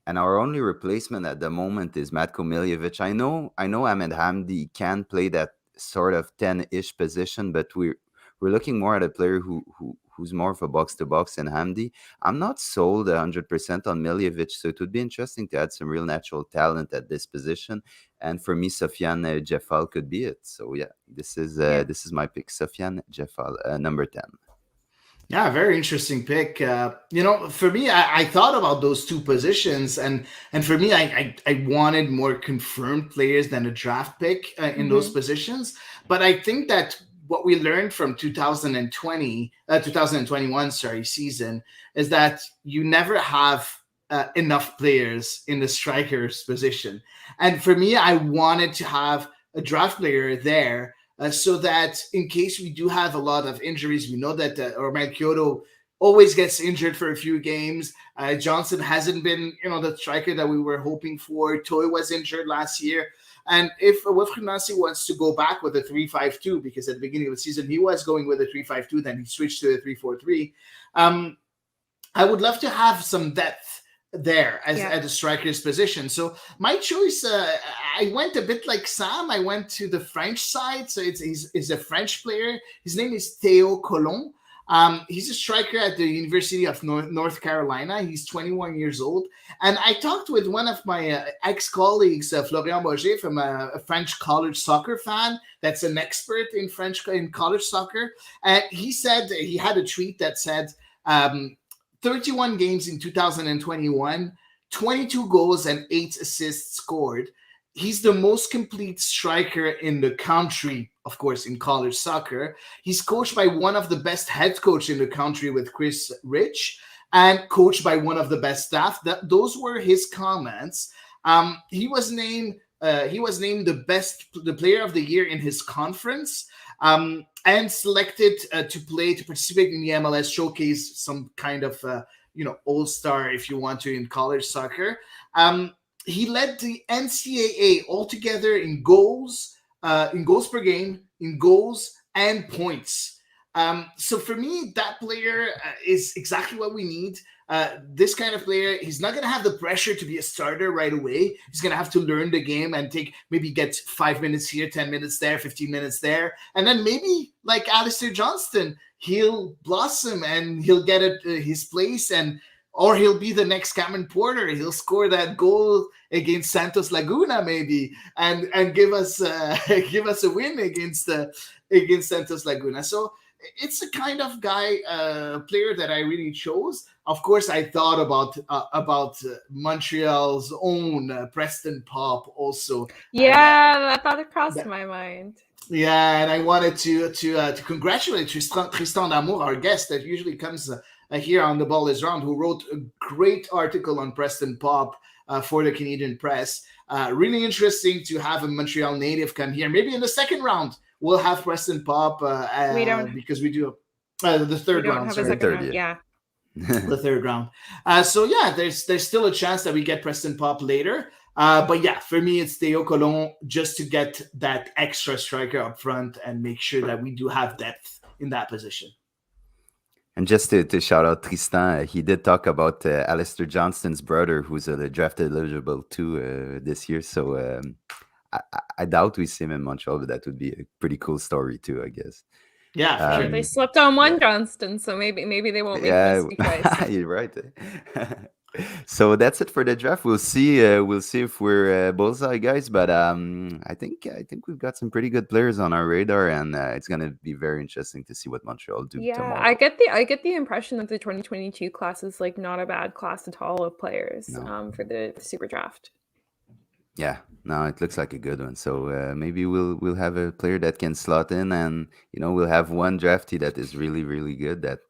and our only replacement at the moment is Matko Miljevic. I know Ahmed Hamdi can play that sort of 10-ish position, but we're looking more at a player who's more of a box-to-box than Hamdi. I'm not sold 100% on Miljevic, so it would be interesting to add some real natural talent at this position. And for me, Sofiane Jeffal could be it. So yeah, this is my pick, Sofiane Jeffal, number 10. Yeah, very interesting pick. You know, for me, I thought about those two positions, and for me, I wanted more confirmed players than a draft pick in those positions. But I think that what we learned from 2021 season is that you never have enough players in the striker's position. And for me, I wanted to have a draft player there. So that in case we do have a lot of injuries, we know that Romel Kyoto always gets injured for a few games. Johnson hasn't been, the striker that we were hoping for. Toy was injured last year. And if Wilfried Nancy wants to go back with a 3-5-2, because at the beginning of the season he was going with a 3-5-2, then he switched to a 3-4-3. I would love to have some depth there at the striker's position. So my choice, I went a bit like Sam. I went to the French side. So he's a French player. His name is Théo Colon. He's a striker at the University of North Carolina. He's 21 years old. And I talked with one of my ex-colleagues, Florian Boger, from a French college soccer fan that's an expert in college soccer. And he said he had a tweet that said 31 games in 2021, 22 goals and 8 assists scored. He's the most complete striker in the country, of course, in college soccer. He's coached by one of the best head coach in the country with Chris Rich, and coached by one of the best staff. Those were his comments. He was named the player of the year in his conference, and selected to participate in the MLS Showcase, some kind of all-star, if you want to, in college soccer. He led the NCAA altogether in goals per game, in goals and points. So for me, that player is exactly what we need. This kind of player, he's not going to have the pressure to be a starter right away. He's going to have to learn the game and get 5 minutes here, 10 minutes there, 15 minutes there. And then maybe like Alistair Johnston, he'll blossom and he'll get his place, or he'll be the next Cameron Porter. He'll score that goal against Santos Laguna maybe, and give us a win against Santos Laguna. So it's the kind of player that I really chose. Of course, I thought about Montreal's own Preston Pop also. Yeah, that thought crossed my mind. Yeah, and I wanted to congratulate Tristan D'Amour, our guest that usually comes here on The Ball Is Round, who wrote a great article on Preston Pop for the Canadian press. Really interesting to have a Montreal native come here. Maybe in the second round, we'll have Preston Pop we don't, because we do the third round. Have a second round. Yeah. The third round. So yeah, there's still a chance that we get Preston Pop later. But yeah, for me, it's Theo Colon, just to get that extra striker up front and make sure that we do have depth in that position. And just to shout out Tristan, he did talk about Alistair Johnston's brother, who's drafted eligible too this year. So I doubt we see him in Montreal, but that would be a pretty cool story too, I guess. Yeah, for sure. They slipped on one Johnston, so maybe they won't make this twice. You're right. So that's it for the draft. We'll see if we're bullseye, guys. But I think we've got some pretty good players on our radar, and it's gonna be very interesting to see what Montreal do tomorrow. I get the impression that the 2022 class is like not a bad class at all of players for the super draft. Yeah, no, it looks like a good one. So maybe we'll have a player that can slot in, and we'll have one draftee that is really, really good. That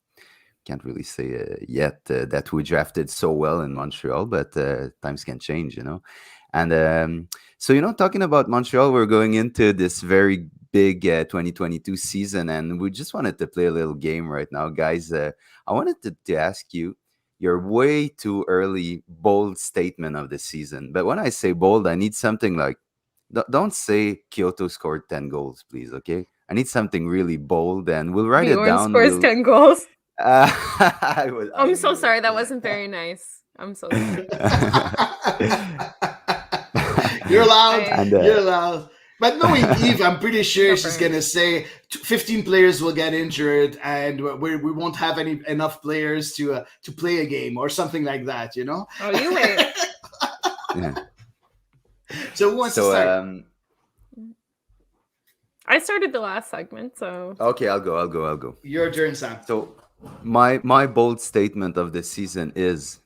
can't really say yet that we drafted so well in Montreal, but times can change, And so talking about Montreal, we're going into this very big 2022 season, and we just wanted to play a little game right now, guys. I wanted to ask you your way too early bold statement of the season. But when I say bold, I need something like, don't say Kyoto scored 10 goals, please, okay? I need something really bold, and we'll write it down. Scores 10 goals. I'm so sorry. That wasn't very nice. I'm so sorry. You're allowed. You're allowed. But knowing Eve, I'm pretty sure she's going to say 15 players will get injured and we won't have enough players to play a game or something like that, Oh, you wait. Yeah. So who wants to start? I started the last segment, so... Okay, I'll go. Your turn, Sam. So my bold statement of the season is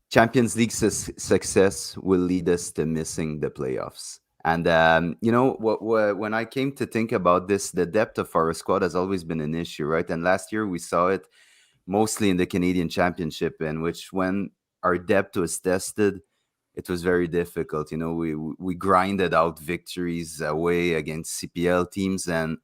Champions League success will lead us to missing the playoffs. And, when I came to think about this, the depth of our squad has always been an issue, right? And last year we saw it mostly in the Canadian Championship, in which when our depth was tested, it was very difficult. We grinded out victories away against CPL teams, and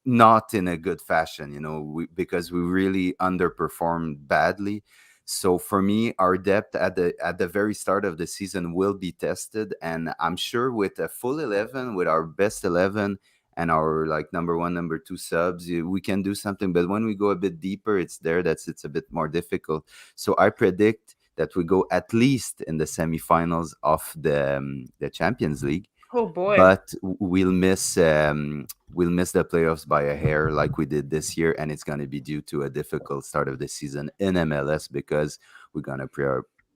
not in a good fashion, because we really underperformed badly. So for me, our depth at the very start of the season will be tested, and I'm sure with a full 11, with our best 11 and our number one, number two subs, we can do something. But when we go a bit deeper, it's a bit more difficult. So I predict that we go at least in the semifinals of the Champions League. Oh boy. but we'll miss the playoffs by a hair like we did this year, and it's going to be due to a difficult start of the season in MLS because we're going to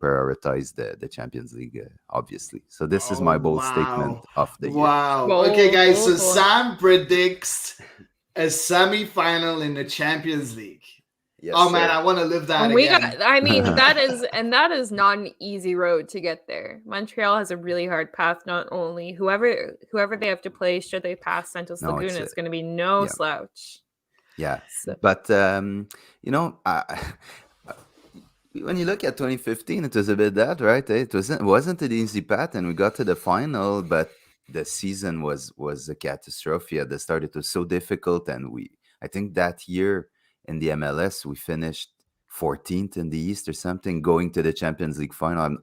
prioritize the Champions League, obviously. So this is my bold statement of the year. Wow. Okay, guys. So Sam predicts a semi-final in the Champions League. Yes, oh man, sir. I want to live that We again. got, I mean, that is not an easy road to get there. Montreal has a really hard path. Not only whoever they have to play, should they pass Santos No, Laguna, it's it's going to be no slouch. Yeah, So, but you know, when you look at 2015, it was a bit that, right? It wasn't an easy path, and we got to the final, but the season was a catastrophe at the start. It was so difficult, and I think that year in the MLS we finished 14th in the East or something, going to the Champions League final.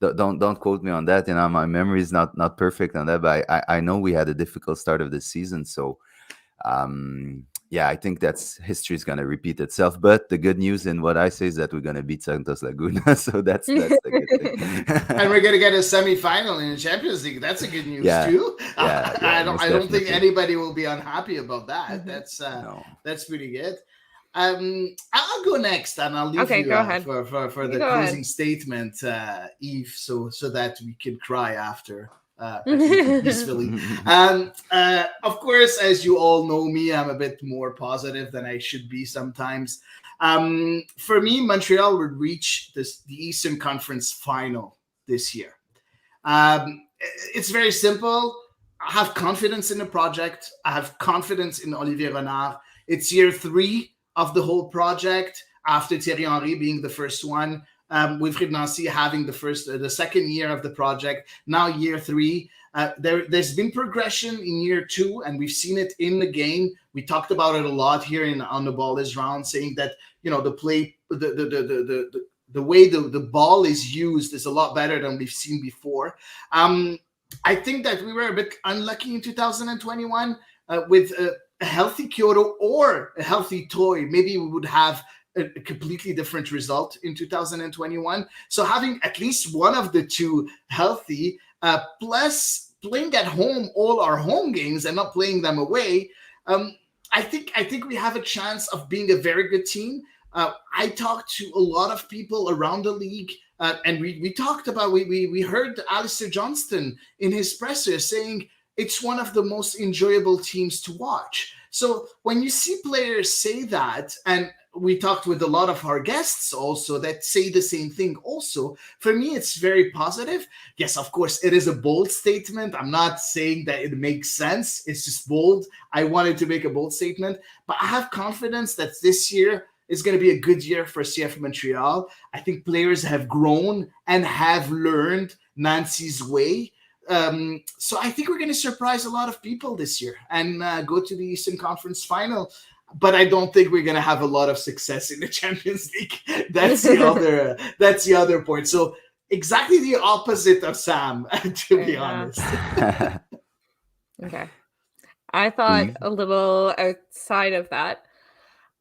Don't quote me on that. You know, my memory is not perfect on that, but I know we had a difficult start of the season, so. Yeah, I think that's history is going to repeat itself. But the good news in what I say is that we're going to beat Santos Laguna. So that's the good thing. And we're going to get a semi-final in the Champions League. That's a good news too. I don't think anybody will be unhappy about that. That's pretty good. I'll go next, and I'll leave you go ahead. for the closing statement, Eve, so that we can cry after. Peacefully. Of course, as you all know me, I'm a bit more positive than I should be sometimes. For me, Montreal would reach the Eastern Conference final this year. It's very simple. I have confidence in the project. I have confidence in Olivier Renard. It's year 3 of the whole project, after Thierry Henry being the first one. Wilfried Nancy having the second year of the project, now year 3. There's been progression in year 2, and we've seen it in the game. We talked about it a lot here on the Ball is Round, saying that the play, the way the ball is used is a lot better than we've seen before. I think that we were a bit unlucky in 2021 with a healthy Kyoto or a healthy Toy. Maybe we would have a completely different result in 2021. So having at least one of the two healthy, plus playing at home all our home games and not playing them away, I think we have a chance of being a very good team. I talked to a lot of people around the league, and we talked about, we heard Alistair Johnston in his presser saying it's one of the most enjoyable teams to watch. So when you see players say that, and we talked with a lot of our guests also that say the same thing also, for me, it's very positive. Yes, of course, it is a bold statement. I'm not saying that it makes sense. It's just bold. I wanted to make a bold statement, but I have confidence that this year is going to be a good year for CF Montreal. I think players have grown and have learned Nancy's way. So I think we're going to surprise a lot of people this year and go to the Eastern Conference final. But I don't think we're going to have a lot of success in the Champions League. That's the other point. So exactly the opposite of Sam, to be honest. Okay. I thought a little outside of that.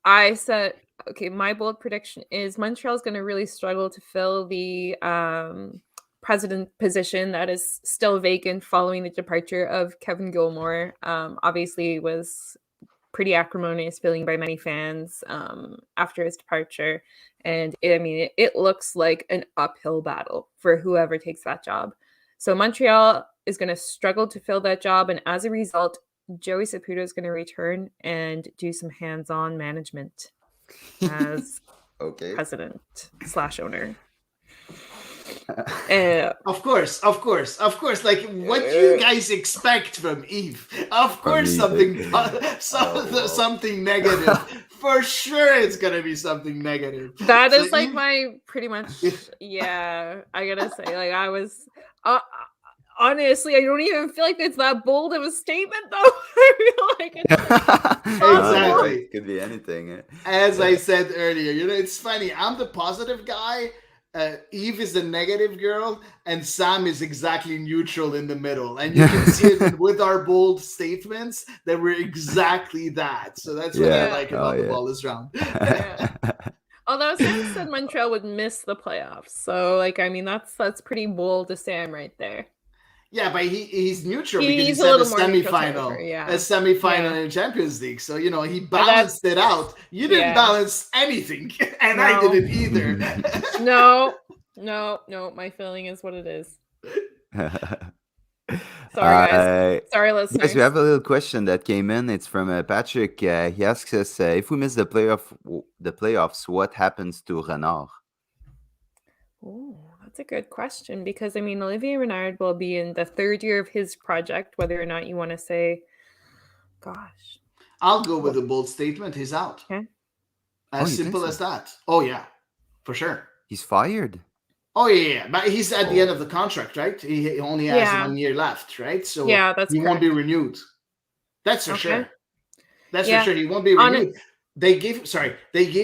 I said, okay, my bold prediction is Montreal is going to really struggle to fill the president position that is still vacant following the departure of Kevin Gilmore. Obviously was pretty acrimonious feeling by many fans after his departure. And it looks like an uphill battle for whoever takes that job. So Montreal is going to struggle to fill that job. And as a result, Joey Saputo is going to return and do some hands-on management as president/owner. Of course. Like what you guys expect from Eve. Of course, something negative. For sure, it's gonna be something negative. That is like my pretty much. Yeah, I gotta say, like I was. Honestly, I don't even feel like it's that bold of a statement, though. I feel like it's exactly. It could be anything. As I said earlier, it's funny. I'm the positive guy. Eve is the negative girl, and Sam is exactly neutral in the middle. And you can see it with our bold statements that we're exactly that. So that's what I like about the Ball is Round. Although Sam said Montreal would miss the playoffs, so that's pretty bold to Sam right there. Yeah, but he's neutral because he He's a said a little more neutral semifinal, territory, yeah. a semifinal Yeah. in Champions League. So he balanced it out. You didn't yeah. balance anything, and I No. didn't either. No. My feeling is what it is. Sorry, guys. Sorry, listeners. Guys, we have a little question that came in. It's from Patrick. He asks us if we miss the playoffs, what happens to Renard? Oh, that's a good question because I mean, Olivier Renard will be in the third year of his project, whether or not you want to say, gosh. I'll go with a bold statement. He's out. Okay. As simple as that. Oh, yeah, for sure. He's fired. Oh, yeah. But he's at the end of the contract, right? He only has 1 year left, right? So that's he won't be renewed. That's for sure. That's for sure. He won't be renewed. They gave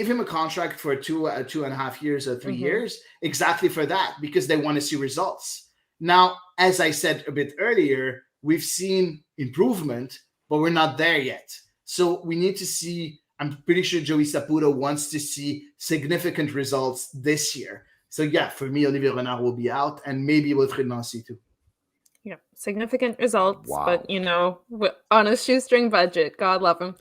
him a contract for 2.5 years or 3 years, exactly for that, because they want to see results. Now, as I said a bit earlier, we've seen improvement, but we're not there yet. So we need to see. I'm pretty sure Joey Saputo wants to see significant results this year. So yeah, for me, Olivier Renard will be out, and maybe Wilfried Nancy too. Yeah, significant results, Wow. but on a shoestring budget. God love him.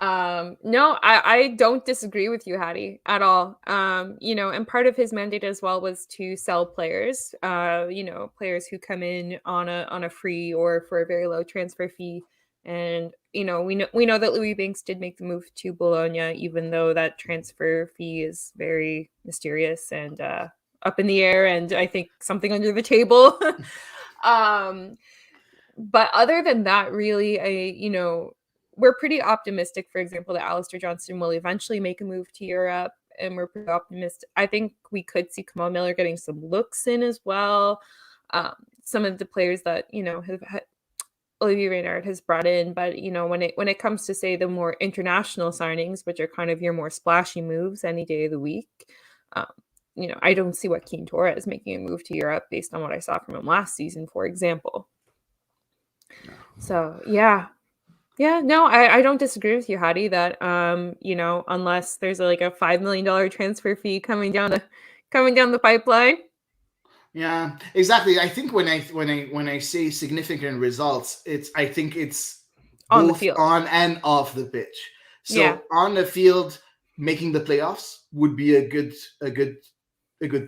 No, I don't disagree with you, Hattie, at all. And part of his mandate as well was to sell players. Players who come in on a free or for a very low transfer fee. And we know that Louis Banks did make the move to Bologna, even though that transfer fee is very mysterious and up in the air, and I think something under the table. But other than that, really, we're pretty optimistic, for example, that Alistair Johnston will eventually make a move to Europe, and we're pretty optimistic. I think we could see Kamal Miller getting some looks in as well. Some of the players that, have Olivier Renard has brought in, but, when it comes to, say, the more international signings, which are kind of your more splashy moves any day of the week, I don't see Joaquin Torres making a move to Europe based on what I saw from him last season, for example. No. So, yeah. Yeah, no, I don't disagree with you, Hattie, that, unless there's a $5 million transfer fee coming down the pipeline. Yeah, exactly. I think when I say significant results, I think it's on both the field, on and off the pitch. So on the field, making the playoffs would be a good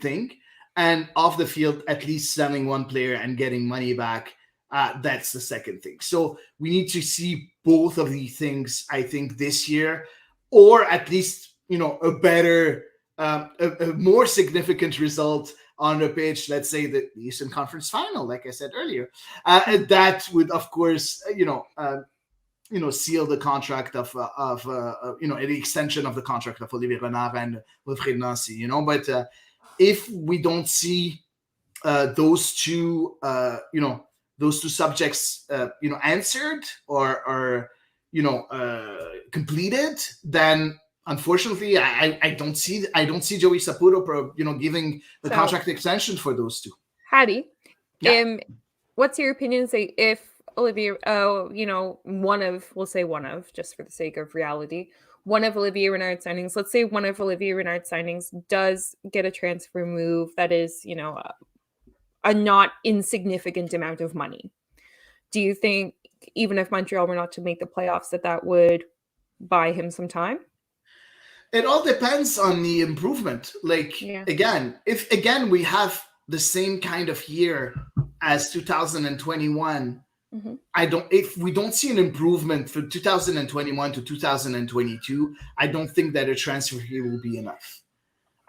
thing, and off the field, at least selling one player and getting money back. That's the second thing. So we need to see both of these things, I think, this year, or at least a better, a more significant result on the pitch, let's say the Eastern Conference Final, like I said earlier, that would, of course, seal the contract of the extension of the contract of Olivier Renard and Wilfried Nancy, But if we don't see those two subjects, answered or completed, then unfortunately, I don't see Joey Saputo, giving the contract extension for those two. Hattie, what's your opinion? Say if Olivier, one of, just for the sake of reality, one of Olivier Renard's signings. Let's say one of Olivier Renard's signings does get a transfer move that is, a not insignificant amount of money. Do you think even if Montreal were not to make the playoffs, that would buy him some time? It all depends on the improvement. If we have the same kind of year as 2021, if we don't see an improvement from 2021 to 2022, I don't think that a transfer fee will be enough.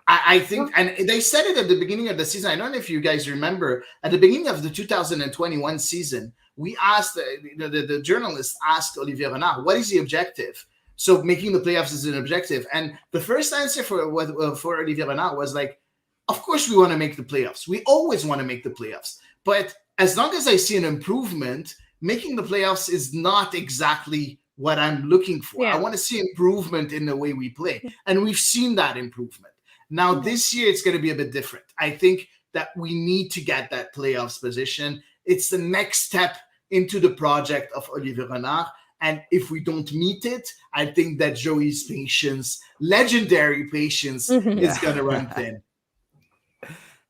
I think, and they said it at the beginning of the season. I don't know if you guys remember, at the beginning of the 2021 season, we asked, the journalist asked Olivier Renard, what is the objective? So making the playoffs is an objective. And the first answer for Olivier Renard was of course we want to make the playoffs. We always want to make the playoffs. But as long as I see an improvement, making the playoffs is not exactly what I'm looking for. I want to see improvement in the way we play. And we've seen that improvement. Now, this year, it's going to be a bit different. I think that we need to get that playoffs position. It's the next step into the project of Olivier Renard. And if we don't meet it, I think that Joey's patience, legendary patience, is going to run thin.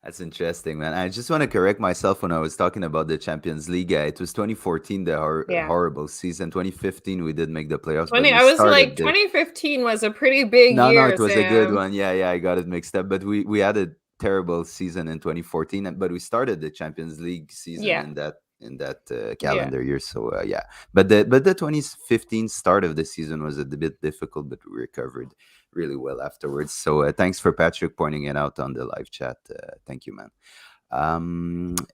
That's interesting, man. I just want to correct myself when I was talking about the Champions League. It was 2014, the Yeah. horrible season. 2015, we did make the playoffs, but 20, we I was started like, the 2015 was a pretty big No, year, it was a good Sam. one. Yeah, I got it mixed up. But we had a terrible season in 2014, but we started the Champions League season Yeah. in that calendar year. So yeah, but the 2015 start of the season was a bit difficult, but we recovered really well afterwards. So thanks for Patrick pointing it out on the live chat. Thank you, man.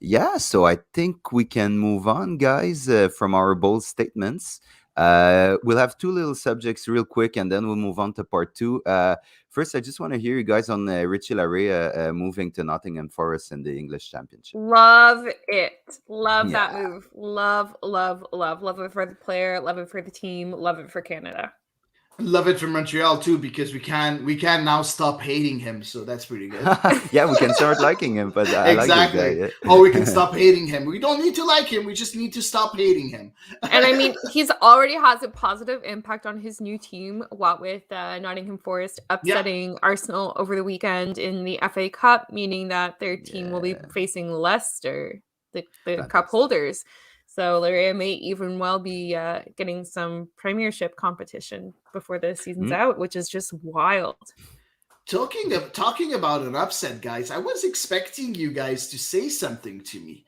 Yeah, so I think we can move on, guys, from our bold statements. We'll have two little subjects real quick, and then we'll move on to part two. First, I just want to hear you guys on Richie Larea moving to Nottingham Forest in the English Championship. Love it. Love that Yeah. move. Love it for the player, love it for the team, love it for Canada. Love it for Montreal too, because we can now stop hating him, so that's pretty good. Yeah, we can start liking him, but I like this guy. Yeah. Or we can stop hating him. We don't need to like him. We just need to stop hating him. And I mean, he's already has a positive impact on his new team, what with Nottingham Forest upsetting Arsenal over the weekend in the FA Cup, meaning that their team will be facing Leicester, the cup holders. So Larea may even well be getting some premiership competition before the season's out, which is just wild. Talking about an upset, guys, I was expecting you guys to say something to me.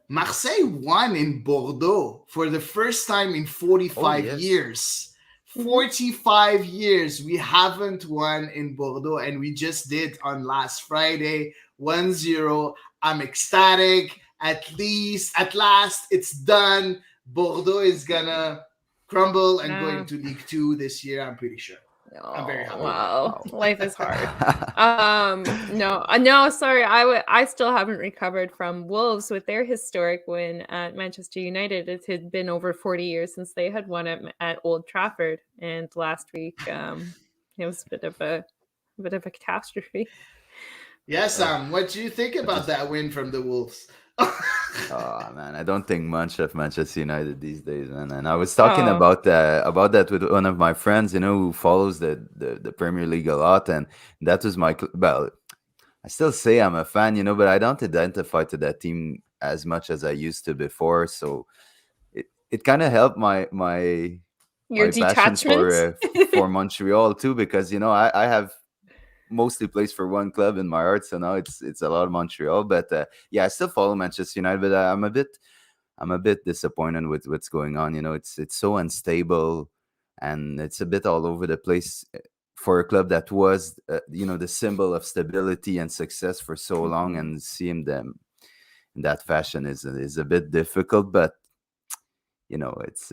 Marseille won in Bordeaux for the first time in 45 years. 45 years we haven't won in Bordeaux, and we just did on last Friday, 1-0. I'm ecstatic. At last, it's done. Bordeaux is gonna crumble and go into League 2 this year, I'm pretty sure. I'm very happy. Wow. Life is hard. No, sorry. I still haven't recovered from Wolves with their historic win at Manchester United. It had been over 40 years since they had won at Old Trafford, and last week it was a bit of a catastrophe. Yes, what do you think about that win from the Wolves? Oh man, I don't think much of Manchester United these days, man. And I was talking about that with one of my friends, who follows the Premier League a lot, and that was well, I still say I'm a fan, but I don't identify to that team as much as I used to before. So it kind of helped my passion for Montreal too, because I have mostly plays for one club in my heart, so now it's a lot of Montreal. But I still follow Manchester United, but I'm a bit disappointed with what's going on. It's so unstable, and it's a bit all over the place for a club that was the symbol of stability and success for so long, and seeing them in that fashion is a bit difficult. But it's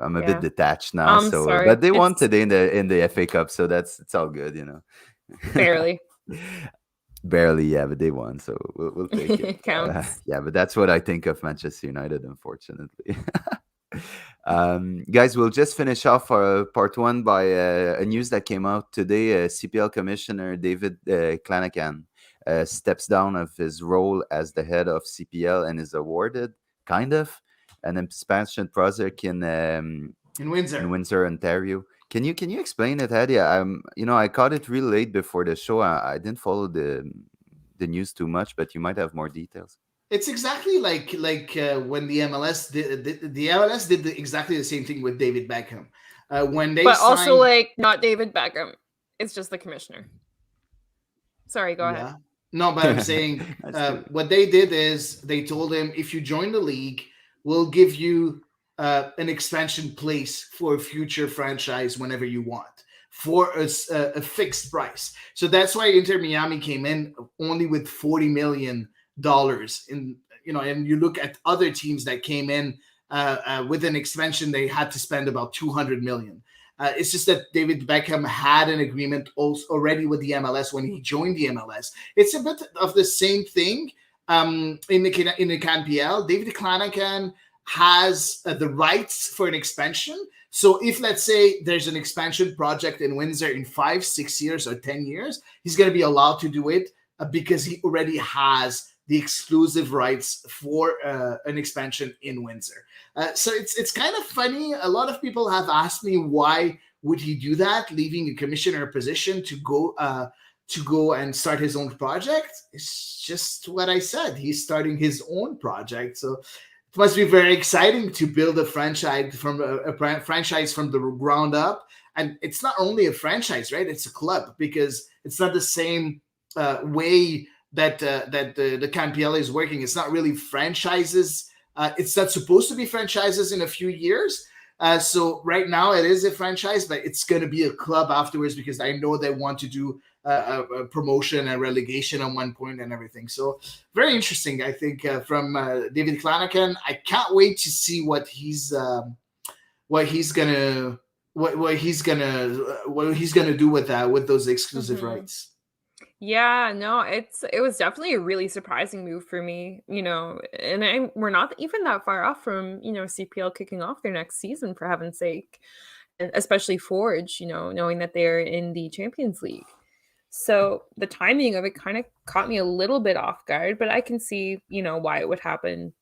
I'm a bit detached now. But they won today in the FA Cup, so it's all good. Barely. Yeah, but they won, so we'll take it. It counts. But that's what I think of Manchester United, unfortunately. Guys, we'll just finish off our part one by a news that came out today. CPL Commissioner David Clanacan steps down of his role as the head of CPL and is awarded an expansion project in Windsor, Ontario. Can you explain it, Hadi? I caught it really late before the show. I didn't follow the news too much, but you might have more details. It's exactly like when the MLS did exactly the same thing with David Beckham. Also not David Beckham. It's just the commissioner. Sorry, go ahead. No, but I'm saying what they did is they told him, if you join the league, we'll give you an expansion place for a future franchise whenever you want for a fixed price. So that's why Inter Miami came in only with $40 million and you look at other teams that came in with an expansion, they had to spend about $200 million. It's just that David Beckham had an agreement already with the MLS when he joined the MLS. It's a bit of the same thing in the CanPL. David Clanacan has the rights for an expansion. So if, let's say, there's an expansion project in Windsor in 5, 6 years or 10 years, he's going to be allowed to do it because he already has the exclusive rights for an expansion in Windsor. So it's kind of funny. A lot of people have asked me, why would he do that, leaving a commissioner position to go to go and start his own project. It's just what I said. He's starting his own project. So it must be very exciting to build a franchise from franchise from the ground up. And it's not only a franchise, right? It's a club, because it's not the same way that the CanPL is working. It's not really franchises. It's not supposed to be franchises in a few years. So right now it is a franchise, but it's going to be a club afterwards, because I know they want to do a promotion and relegation at one point and everything. So very interesting, I think, from David Klanaken. I can't wait to see what he's gonna do with those exclusive rights. Yeah, no, it was definitely a really surprising move for me, and we're not even that far off from, CPL kicking off their next season, for heaven's sake, and especially Forge, knowing that they're in the Champions League. So the timing of it kind of caught me a little bit off guard, but I can see, why it would happen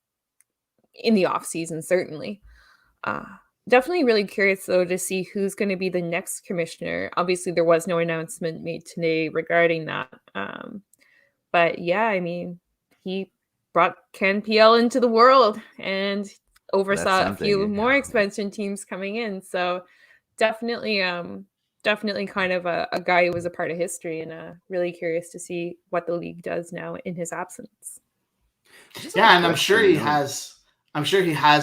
in the off season, certainly. Definitely really curious, though, to see who's going to be the next commissioner. Obviously, there was no announcement made today regarding that. But yeah, I mean, he brought CanPL into the world and oversaw a few more expansion teams coming in. So definitely kind of a guy who was a part of history, and really curious to see what the league does now in his absence. Yeah, and I'm sure he has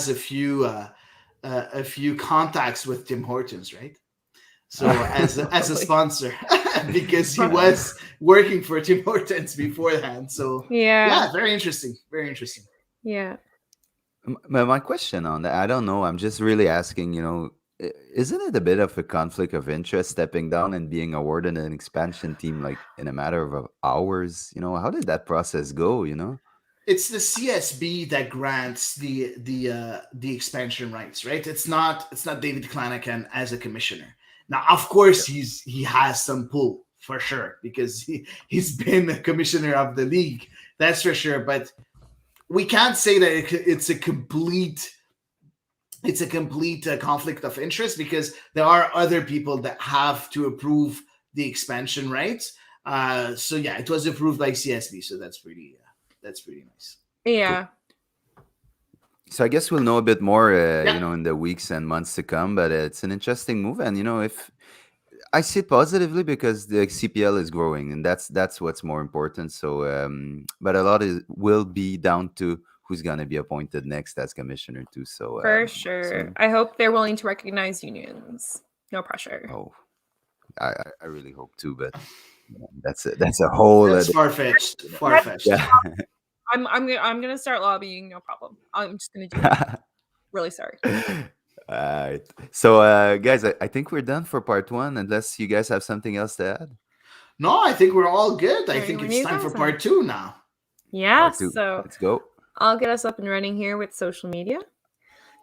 a few contacts with Tim Hortons, right? So as a sponsor, because he was working for Tim Hortons beforehand. So yeah, very interesting. Very interesting. Yeah. My question on that, I don't know. I'm just really asking, isn't it a bit of a conflict of interest stepping down and being awarded an expansion team like in a matter of hours? How did that process go? It's the CSB that grants the expansion rights, right? It's not David Klanaken as a commissioner. Now, of course, he has some pull for sure, because he's been a commissioner of the league. That's for sure. But we can't say that it's a complete conflict of interest, because there are other people that have to approve the expansion rights. So yeah, it was approved by CSB. So that's pretty nice. Yeah. Cool. So I guess we'll know a bit more, in the weeks and months to come. But it's an interesting move, and if I see it positively, because the CPL is growing, and that's what's more important. So, but a lot will be down to who's gonna be appointed next as commissioner too. So for sure, I hope they're willing to recognize unions. No pressure. Oh, I really hope too, but that's a whole. That's far-fetched. Yeah. I'm gonna start lobbying. No problem. I'm just gonna do it. Really sorry. All right. So, guys, I think we're done for part one, unless you guys have something else to add. No, I think we're all good. I think it's time for part two now. Yeah. So let's go. I'll get us up and running here with social media.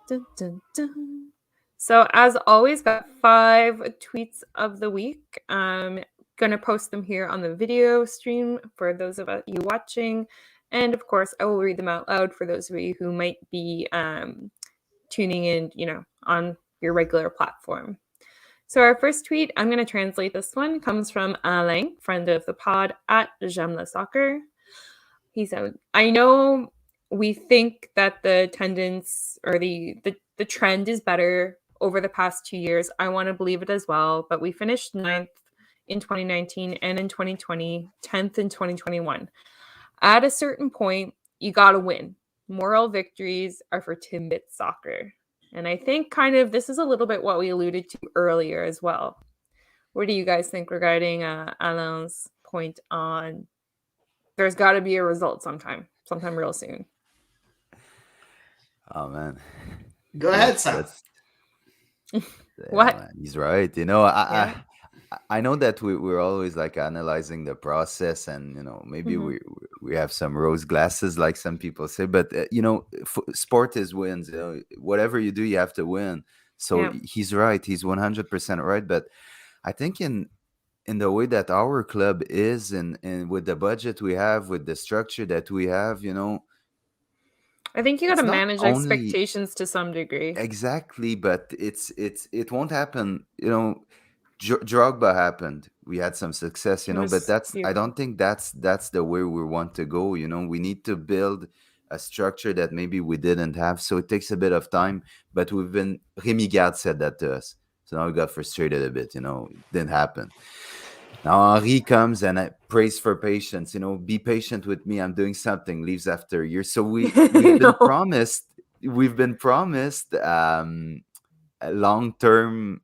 Dun, dun, dun. So as always, got 5 tweets of the week. I'm going to post them here on the video stream for those of you watching. And of course, I will read them out loud for those of you who might be tuning in, on your regular platform. So our first tweet, I'm going to translate this one, comes from Alain, friend of the pod, at J'aime le soccer. He said, I know we think that the attendance or the trend is better over the past 2 years. I want to believe it as well, but we finished 9th in 2019 and in 2020, 10th in 2021. At a certain point, you got to win. Moral victories are for Timbit soccer. And I think kind of this is a little bit what we alluded to earlier as well. What do you guys think regarding Alain's point on there's got to be a result sometime real soon? Oh, man. Go ahead, Sam. What? Man, he's right. I know that we're always like analyzing the process, and maybe we have some rose glasses, like some people say, but sport is wins. Whatever you do, you have to win. So he's right. He's 100% right. But I think in the way that our club is, and with the budget we have, with the structure that we have, I think you got to manage expectations to some degree. Exactly, but it won't happen. Drogba happened. we had some success, It but was that's I beautiful. don't think that's the way we want to go. We need to build a structure that maybe we didn't have, so it takes a bit of time. But Remy Gard said that to us, so now we got frustrated a bit. It didn't happen. Now Henri comes and I prays for patience. Be patient with me. I'm doing something. Leaves after a year. So we've been No. promised. We've been promised a long-term,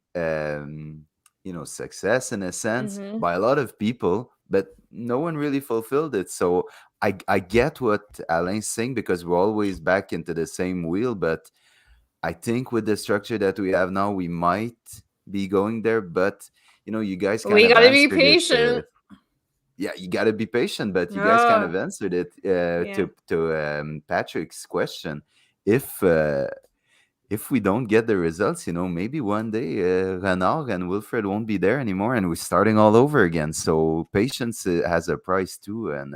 success in a sense Mhm. by a lot of people, but no one really fulfilled it. So I get what Alain's saying, because we're always back into the same wheel. But I think with the structure that we have now, we might be going there. But you guys kind We of gotta be answered it. patient. Yeah, you got to be patient, but you guys kind Oh, of answered it yeah. to Patrick's question. If we don't get the results, maybe one day Renard and Wilfred won't be there anymore, and we're starting all over again. So patience has a price too, and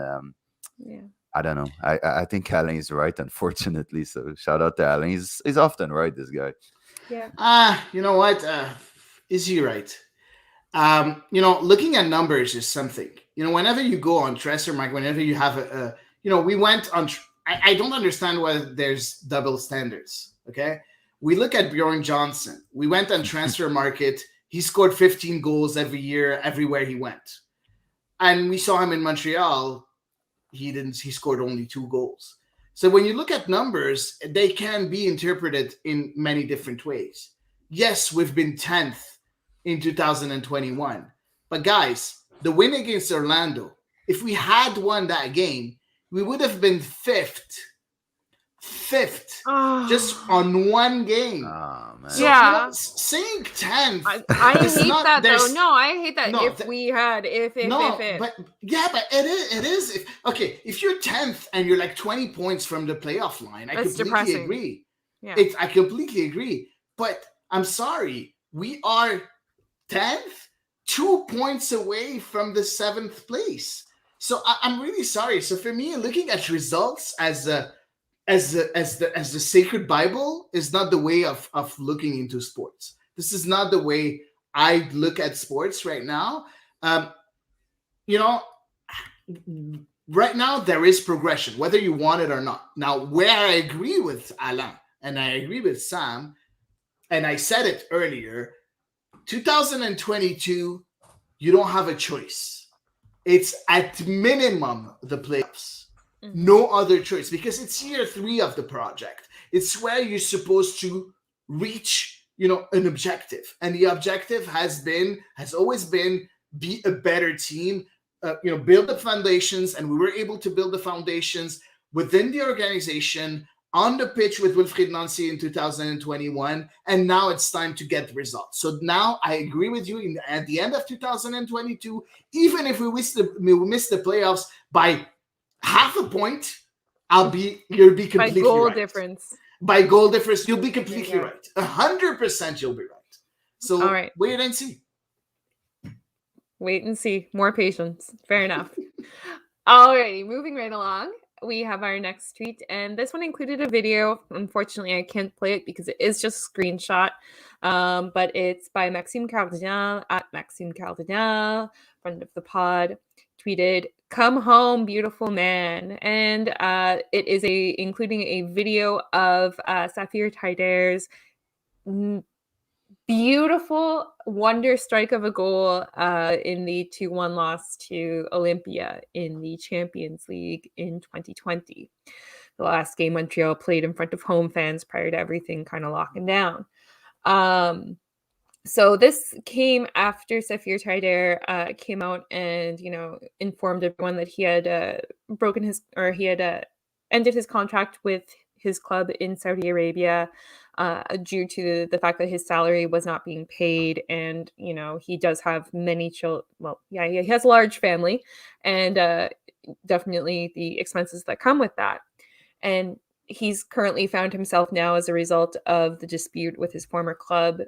Yeah. I don't know. I think Alain is right, unfortunately. So shout out to Alain. He's often right, this guy. Yeah. You know what? Is he right? Looking at numbers is something. Whenever you go on Transfer Market, whenever you have we went on. I don't understand why there's double standards. Okay, we look at Bjorn Johnson. We went on Transfer Market. He scored 15 goals every year, everywhere he went, and we saw him in Montreal. He didn't. He scored only 2 goals. So when you look at numbers, they can be interpreted in many different ways. Yes, we've been 10th in 2021. But guys, the win against Orlando, if we had won that game, we would have been fifth just on one game. Oh man. So Yeah. saying 10th, I it's hate not- that though. there's- No, I hate that. No, If we had, if. but it is. Okay, if you're 10th and you're like 20 points from the playoff line, I That's completely depressing. agree. Yeah. I completely agree. But I'm sorry, we are 10th, 2 points away from the 7th place. So I'm really sorry. So for me, looking at results as the sacred Bible is not the way of looking into sports. This is not the way I look at sports right now. Right now there is progression, whether you want it or not. Now, where I agree with Alain and I agree with Sam, and I said it earlier, 2022, you don't have a choice. It's at minimum the playoffs. Mm-hmm. No other choice, because it's year 3 of the project. It's where you're supposed to reach, an objective. And the objective has always been be a better team, build the foundations. And we were able to build the foundations within the organization, on the pitch with Wilfried Nancy in 2021, and now it's time to get results. So now I agree with you. At the end of 2022, even if we miss the playoffs by half a point, you'll be completely By goal right. difference. By goal difference, you'll be completely right. 100% you'll be right. So all right. Wait and see. Wait and see. More patience. Fair enough. Alrighty, moving right along. We have our next tweet, and this one included a video. Unfortunately, I can't play it because it is just a screenshot. But it's by Maxime Cardinal at Maxime Cardinal, friend of the pod, tweeted, "Come home, beautiful man." And it is including a video of Safir Taider's beautiful wonder strike of a goal in the 2-1 loss to Olympia in the Champions League in 2020. The last game Montreal played in front of home fans prior to everything kind of locking down. So this came after Safir Taider came out and, informed everyone that he had ended his contract with his club in Saudi Arabia due to the fact that his salary was not being paid. And, he does have many children. Well, yeah, he has a large family, and definitely the expenses that come with that. And he's currently found himself now, as a result of the dispute with his former club,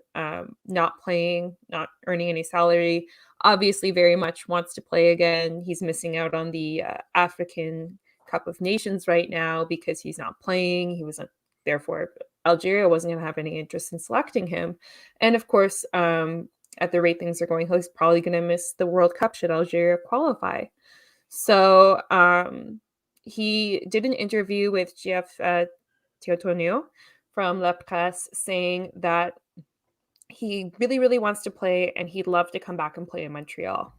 not playing, not earning any salary, obviously very much wants to play again. He's missing out on the African Cup of Nations right now because he's not playing. He wasn't, therefore Algeria wasn't going to have any interest in selecting him. And of course, at the rate things are going, he's probably going to miss the World Cup should Algeria qualify. So he did an interview with Jeff Teotonio from La Presse saying that he really, really wants to play and he'd love to come back and play in Montreal.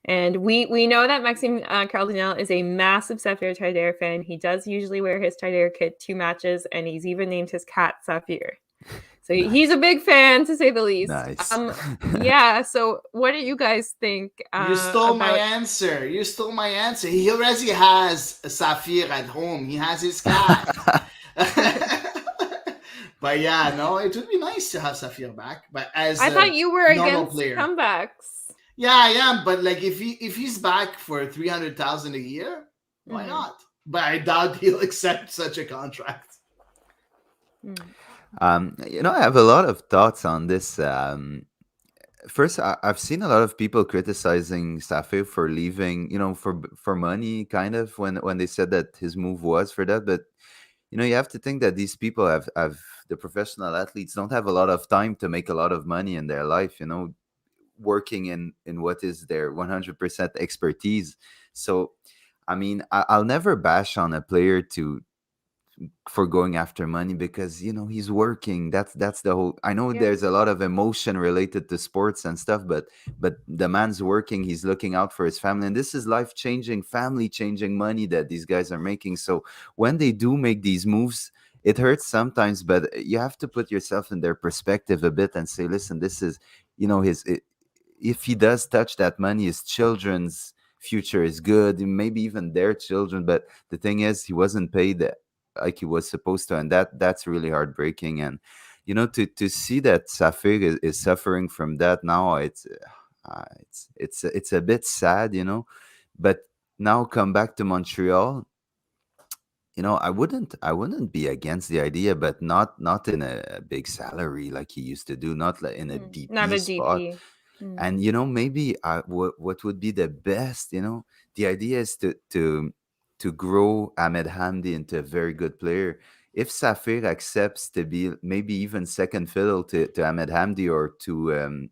And we know that Maxime Cardinal is a massive Saphir Taider fan. He does usually wear his Taider kit 2 matches, and he's even named his cat Saphir. So he's a big fan, to say the least. Nice. Yeah, so what do you guys think? You stole my answer. You stole my answer. He already has a Saphir at home. He has his cat. But yeah, no, it would be nice to have Saphir back. But as I thought you were against player. Comebacks. Yeah, I am. But like, if he's back for $300,000 a year, why not? But I doubt he'll accept such a contract. You know, I have a lot of thoughts on this. First, I've seen a lot of people criticizing Saphir for leaving, you know, for money, kind of, when they said that his move was for that. But you know, you have to think that these people have the professional athletes don't have a lot of time to make a lot of money in their life, you know, working in what is their 100% expertise. So, I mean, I'll never bash on a player for going after money because, you know, he's working. That's the whole. I know there's a lot of emotion related to sports and stuff, but the man's working. He's looking out for his family, and this is life-changing, family-changing money that these guys are making. So when they do make these moves, it hurts sometimes, but you have to put yourself in their perspective a bit and say, listen, this is, you know, if he does touch that money, his children's future is good, maybe even their children. But the thing is, he wasn't paid like he was supposed to, and that's really heartbreaking. And you know, to see that Saphir is suffering from that now, it's a bit sad, you know. But now come back to Montreal, you know, I wouldn't be against the idea, but not in a big salary like he used to do, not like in a DP Not a spot. DP. And you know, maybe what would be the best, you know, the idea is to grow Ahmed Hamdi into a very good player. If Saphir accepts to be maybe even second fiddle to Ahmed Hamdi, or to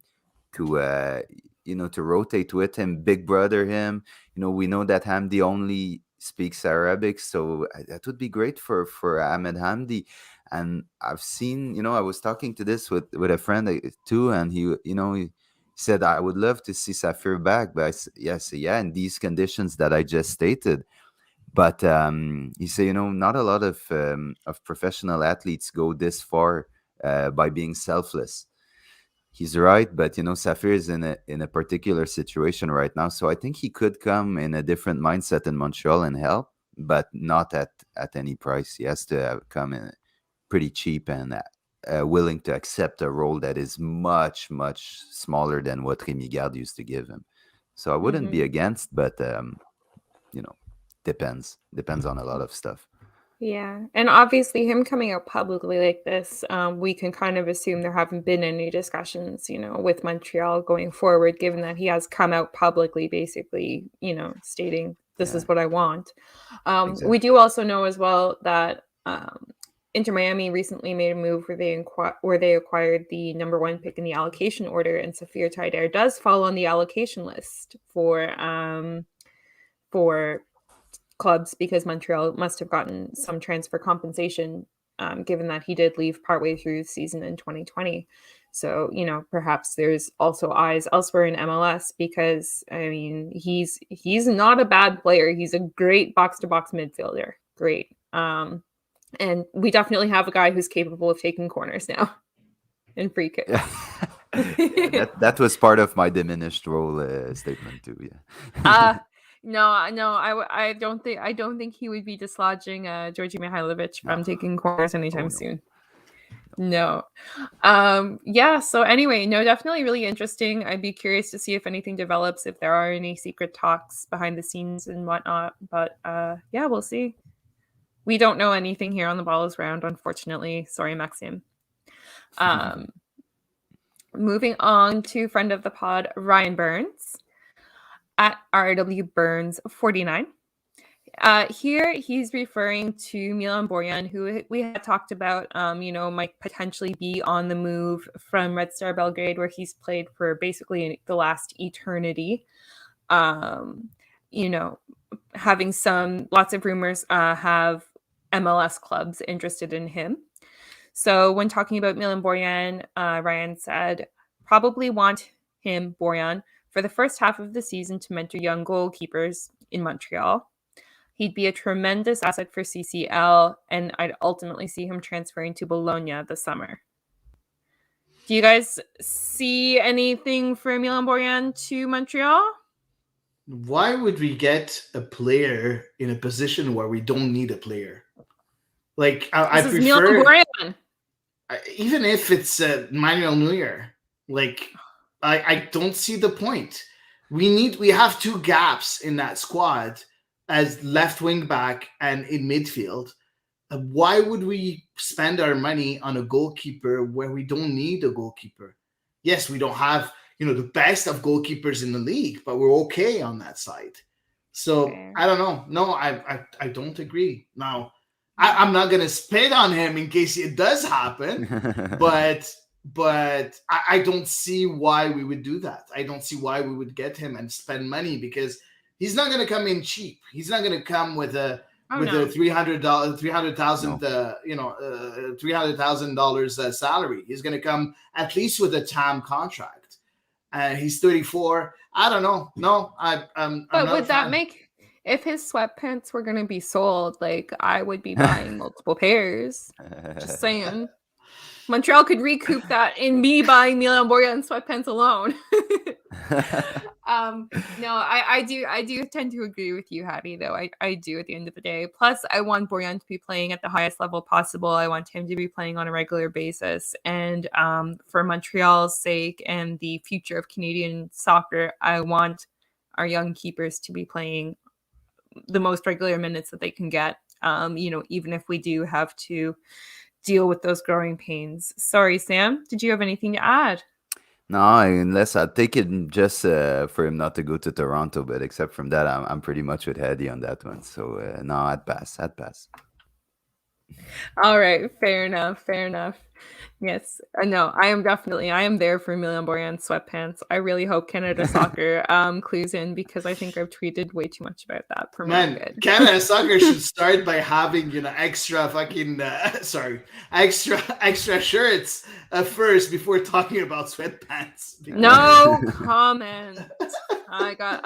you know, to rotate with him, big brother him. You know, we know that Hamdi only speaks Arabic, so that would be great for Ahmed Hamdi. And I've seen, you know, I was talking to this with a friend too, and he, you know, he said I would love to see Saphir back, but yes, yeah, in these conditions that I just stated. But he said, you know, not a lot of professional athletes go this far by being selfless. He's right, but you know, Saphir is in a particular situation right now, so I think he could come in a different mindset in Montreal and help, but not at any price. He has to come in pretty cheap and willing to accept a role that is much smaller than what Rémi Garde used to give him. So I wouldn't be against, but you know, depends on a lot of stuff. Yeah, and obviously him coming out publicly like this, we can kind of assume there haven't been any discussions, you know, with Montreal going forward, given that he has come out publicly, basically, you know, stating this is what I want. Exactly. We do also know as well that Inter Miami recently made a move where they acquired the number 1 pick in the allocation order, and Saphir Taider does fall on the allocation list for clubs, because Montreal must have gotten some transfer compensation, given that he did leave partway through the season in 2020. So, you know, perhaps there's also eyes elsewhere in MLS, because I mean, he's not a bad player. He's a great box-to-box midfielder. Great. And we definitely have a guy who's capable of taking corners now and free kicks. Yeah, that was part of my diminished role statement too. Yeah. No, I don't think he would be dislodging Georgi Mihailovic from taking corners anytime soon. No. Yeah, so anyway, no, definitely really interesting. I'd be curious to see if anything develops, if there are any secret talks behind the scenes and whatnot. But yeah, we'll see. We don't know anything here on the Ball is Round, unfortunately. Sorry, Maxime. Moving on to friend of the pod, Ryan Burns at RW Burns 49. Here he's referring to Milan Borjan, who we had talked about, might potentially be on the move from Red Star Belgrade, where he's played for basically the last eternity. Having lots of rumors have MLS clubs interested in him. So when talking about Milan Borjan, Ryan said, probably want him, Borjan, for the first half of the season to mentor young goalkeepers in Montreal. He'd be a tremendous asset for CCL, and I'd ultimately see him transferring to Bologna this summer. Do you guys see anything for Milan Borjan to Montreal? Why would we get a player in a position where we don't need a player? Like, I prefer Milan Borjan. Even if it's Manuel Neuer. Like, I don't see the point. We have two gaps in that squad as left wing back and in midfield. Why would we spend our money on a goalkeeper where we don't need a goalkeeper? Yes, we don't have the best of goalkeepers in the league, but we're okay on that side. So I don't know. No, I don't agree. Now, I'm not gonna spit on him in case it does happen, but I don't see why we would do that. I don't see why we would get him and spend money, because he's not going to come in cheap. He's not going to come with a $300,000 salary. He's going to come at least with a TAM contract. He's 34. I don't know. No, I'm but would that make, if his sweatpants were going to be sold, like, I would be buying multiple pairs. Just saying. Montreal could recoup that in me buying Milan Borjan sweatpants alone. No, I do tend to agree with you, Hattie, though. I do at the end of the day. Plus, I want Borjan to be playing at the highest level possible. I want him to be playing on a regular basis. And for Montreal's sake and the future of Canadian soccer, I want our young keepers to be playing the most regular minutes that they can get. Even if we do have to deal with those growing pains. Sorry, Sam, did you have anything to add? No, unless I take it just for him not to go to Toronto, but except from that, I'm pretty much with Hedy on that one. So no, I'd pass. All right, fair enough. Yes, no, I am there for Milan Borjan sweatpants. I really hope Canada Soccer clues in, because I think I've tweeted way too much about that. For Man, Canada Soccer should start by having extra fucking extra shirts first before talking about sweatpants. No comment. I got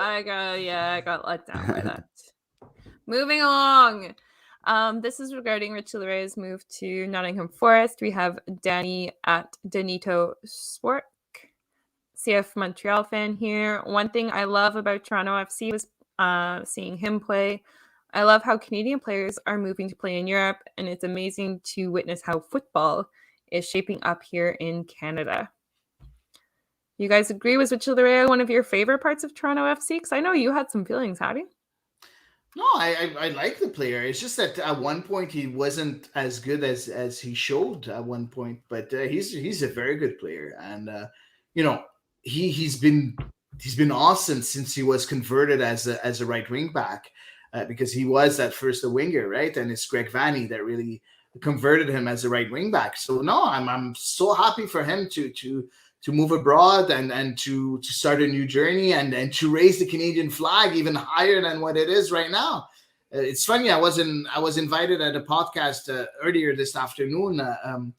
let down by that. Moving along. This is regarding Richie Laray's move to Nottingham Forest. We have Danny at Danito Sport, CF Montreal fan here. One thing I love about Toronto FC was seeing him play. I love how Canadian players are moving to play in Europe, and it's amazing to witness how football is shaping up here in Canada. You guys agree? Was Richie Laray one of your favorite parts of Toronto FC? Because I know you had some feelings, Hattie. No, I like the player. It's just that at one point he wasn't as good as he showed at one point. But he's a very good player, and he's been awesome since he was converted as a right wing back, because he was at first a winger, right? And it's Greg Vanny that really converted him as a right wing back. So no, I'm so happy for him to move abroad and to start a new journey and to raise the Canadian flag even higher than what it is right now. It's funny. I was invited at a podcast earlier this afternoon, an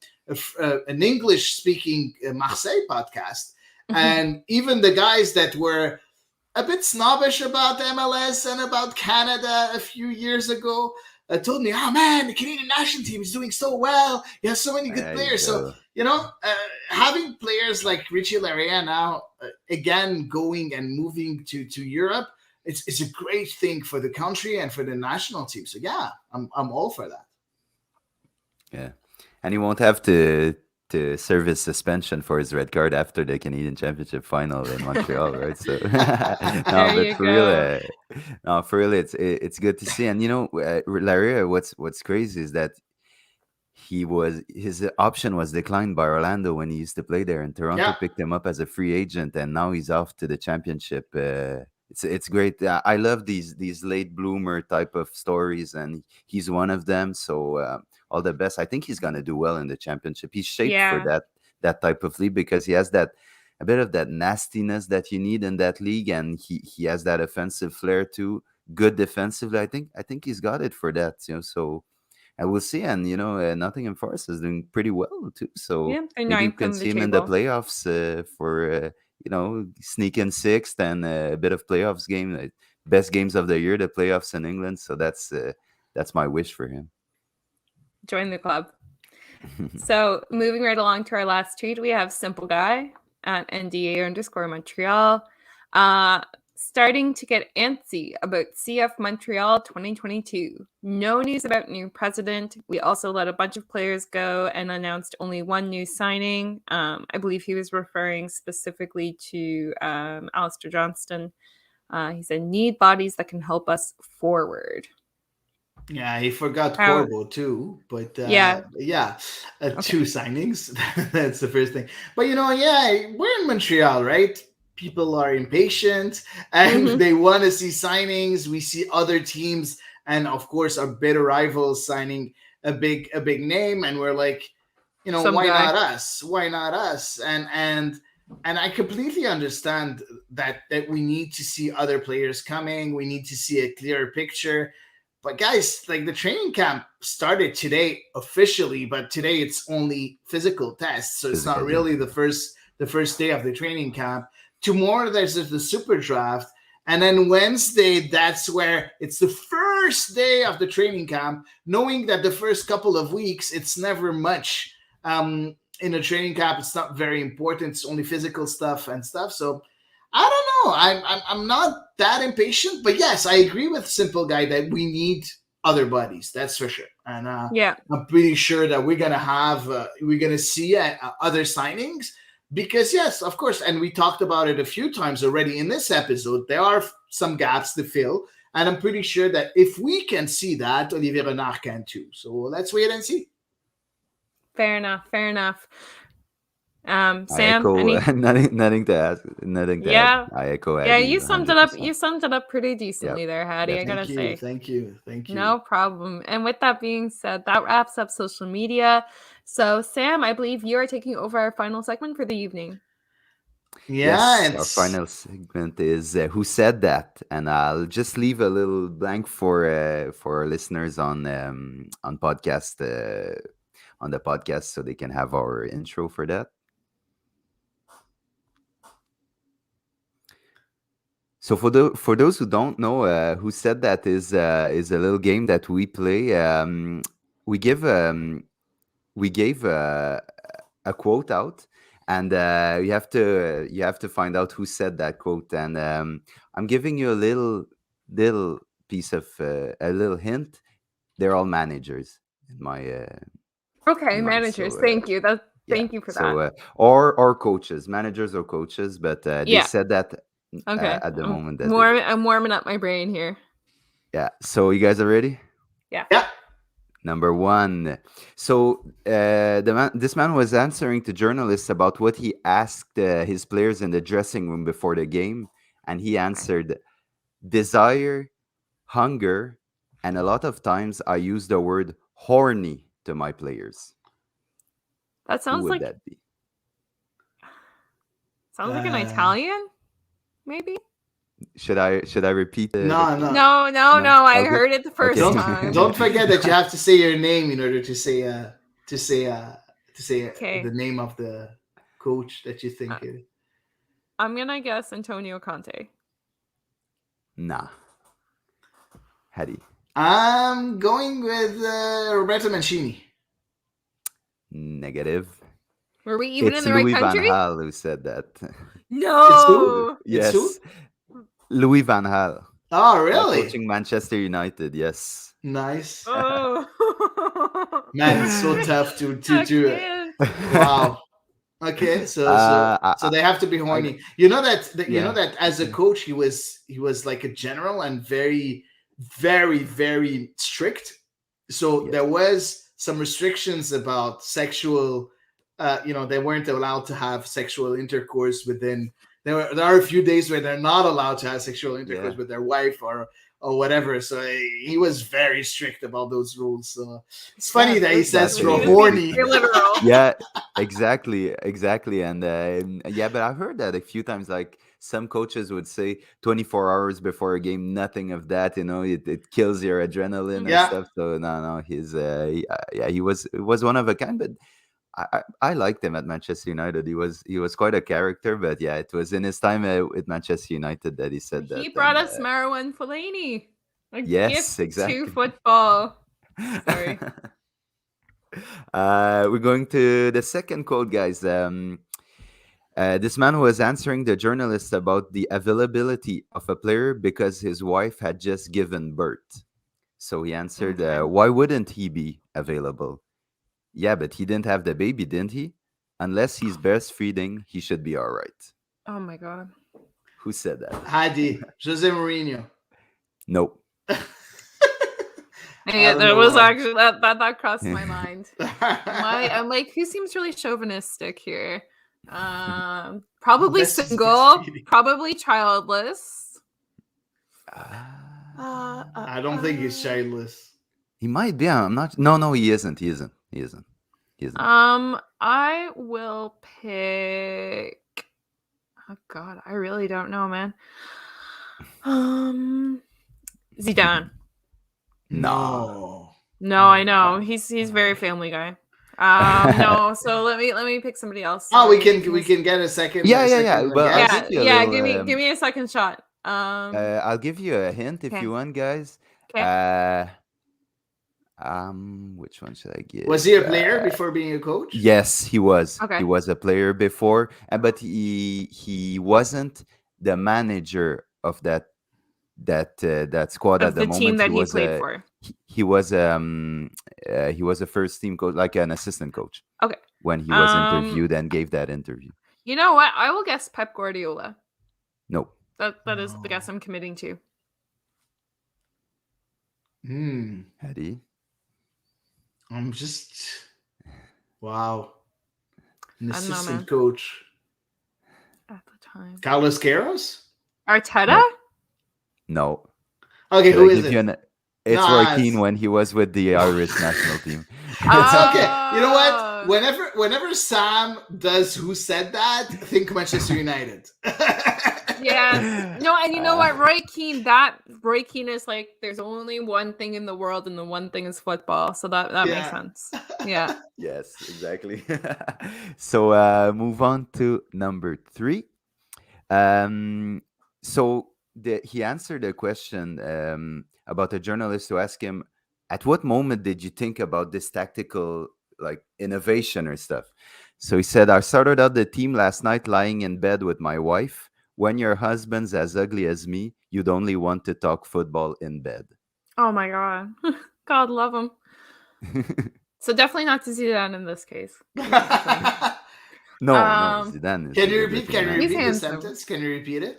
English-speaking Marseille podcast, and even the guys that were a bit snobbish about MLS and about Canada a few years ago told me, "Oh man, the Canadian national team is doing so well. You have so many good players." So having players like Richie Laryea now again going and moving to Europe, it's a great thing for the country and for the national team. So yeah, I'm all for that. Yeah, and he won't have to serve his suspension for his red card after the Canadian Championship final in Montreal, right? So for real, it's good to see. And Laryea, what's crazy is that his option was declined by Orlando when he used to play there, and Toronto picked him up as a free agent, and now he's off to the championship it's great. I love these late bloomer type of stories, and he's one of them. So all the best. I think he's gonna do well in the championship. He's shaped for Yeah. that type of league because he has that a bit of that nastiness that you need in that league, and he has that offensive flair too. Good defensively, I think he's got it for that. So I will see. And Nottingham Forest is doing pretty well too. So Yeah, they're maybe we ninth can on the see him in the table. playoffs for sneak in sixth and a bit of playoffs game. Best games of the year, the playoffs in England. So that's my wish for him. Join the club. So moving right along to our last tweet, we have Simple Guy at NDA_Montreal. Starting to get antsy about CF Montreal 2022. No news about new president. We also let a bunch of players go and announced only one new signing. I believe he was referring specifically to Alistair Johnston. He said, need bodies that can help us forward. Yeah, he forgot Corbo too, but Yeah. two signings. That's the first thing. But we're in Montreal, right? People are impatient and they want to see signings. We see other teams, and of course, our bitter rivals signing a big name, and we're like, why not us? Why not us? And I completely understand that we need to see other players coming. We need to see a clearer picture. But guys, like, the training camp started today officially, but today it's only physical tests, so it's not really the first day of the training camp. Tomorrow there's the super draft, and then Wednesday, that's where it's the first day of the training camp, knowing that the first couple of weeks it's never much in a training camp. It's not very important. It's only physical stuff and stuff. So I don't know. I'm not that impatient, but yes, I agree with Simple Guy that we need other buddies. That's for sure. And I'm pretty sure that we're gonna see other signings, because yes, of course, and we talked about it a few times already in this episode. There are some gaps to fill, and I'm pretty sure that if we can see that, Olivier Renard can too. So let's wait and see. Fair enough. I Sam, echo, nothing to add. I echo. Yeah, Eddie, you summed it up. 100%. You summed it up pretty decently there, Hattie. I gotta say. Thank you. No problem. And with that being said, that wraps up social media. So, Sam, I believe you are taking over our final segment for the evening. Yeah, yes, our final segment is Who Said That? And I'll just leave a little blank for our listeners on podcast on the podcast, so they can have our intro for that. So for those who don't know, Who Said That is a little game that we play. We gave a quote out, and you have to find out who said that quote. And I'm giving you a little piece of a little hint. They're all managers in my. Okay, managers. So, thank you. Thank you for that. Or coaches, managers or coaches, but they said that. Okay. At the moment, I'm warming up my brain here. Yeah. So you guys are ready? Yeah. Number one. So this man was answering to journalists about what he asked his players in the dressing room before the game, and he answered, desire, hunger, and a lot of times I use the word horny to my players. That sounds Who would like that be? Sounds like an Italian, maybe. Should I repeat? No. I heard it the first time. Don't forget that you have to say your name in order to say the name of the coach that you think is. I'm gonna guess Antonio Conte. Nah. Hattie. I'm going with Roberto Mancini. Negative. Were we even it's in the Louis right country? Van Gaal who said that. No. It's who? Yes. It's who? Louis Van Gaal. Oh, really? Coaching Manchester United. Yes. Nice. Oh. Man, it's so tough to do it. Wow. Okay, so they have to be horny. You know that as a coach, he was like a general and very, very, very strict. So there was some restrictions about sexual. They weren't allowed to have sexual intercourse within there are a few days where they're not allowed to have sexual intercourse with their wife or whatever. So he was very strict about those rules. So it's funny that he says That's you're it. horny. You're literal. Yeah, exactly, and yeah, but I've heard that a few times. Like some coaches would say, 24 hours before a game, nothing of that. It kills your adrenaline Yeah. and stuff. So no, he was one of a kind. But I liked him at Manchester United. He was quite a character. But yeah, it was in his time at Manchester United that he said that. He brought us Marwan Fellaini. A Yes, gift exactly. to football. Sorry. We're going to the second quote, guys. This man was answering the journalist about the availability of a player because his wife had just given birth. So he answered, Okay. why wouldn't he be available? Yeah, but he didn't have the baby, didn't he? Unless he's breastfeeding, he should be all right. Oh my god. Who said that? Hadi, Jose Mourinho. Nope. Yeah, don't that know was why. actually that crossed my mind. I'm like, who seems really chauvinistic here? Probably This is single, breastfeeding. probably childless. I don't think he's childless. He might be. I'm not. No, he isn't. He isn't. I will pick. Oh God, I really don't know, man. Zidane. No. No, I know he's very Family Guy. No, so let me pick somebody else. Oh, we Sorry. can get a second. Yeah. second Well, guess. I'll give you a yeah. little, Give me a second shot. I'll give you a hint if Okay. you want, guys. Okay. Which one should I give? Was he a player before being a coach? Yes, he was. Okay. He was a player before, but he wasn't the manager of that squad Of at the the moment. team that he was played for. he was a first team coach, like an assistant coach. Okay. When he was interviewed and gave that interview. You know what? I will guess Pep Guardiola. No. That is the guess I'm committing to. Hadi? I'm just wow. An I don't know, assistant man. coach. At the time. Carlos Queiroz? Arteta? No. Okay, Should who I is give it? you it's No, Roy it's- Keane when he was with the Irish national team. It's okay. You know Oh. what? Whenever Sam does who said that, think Manchester United. Yeah. No, and you know what? Roy Keane is like, there's only one thing in the world, and the one thing is football. So that makes Yeah. sense. Yeah. Yes, exactly. So move on to number 3. So he answered a question about a journalist who asked him, at what moment did you think about this tactical like innovation or stuff? So he said, I started out the team last night lying in bed with my wife. When your husband's as ugly as me, you'd only want to talk football in bed. Oh my God. God love him. So definitely not to Zidane in this case. No, Zidane is Can a you good repeat? looking Can you man. repeat the handsome. sentence? Can you repeat it?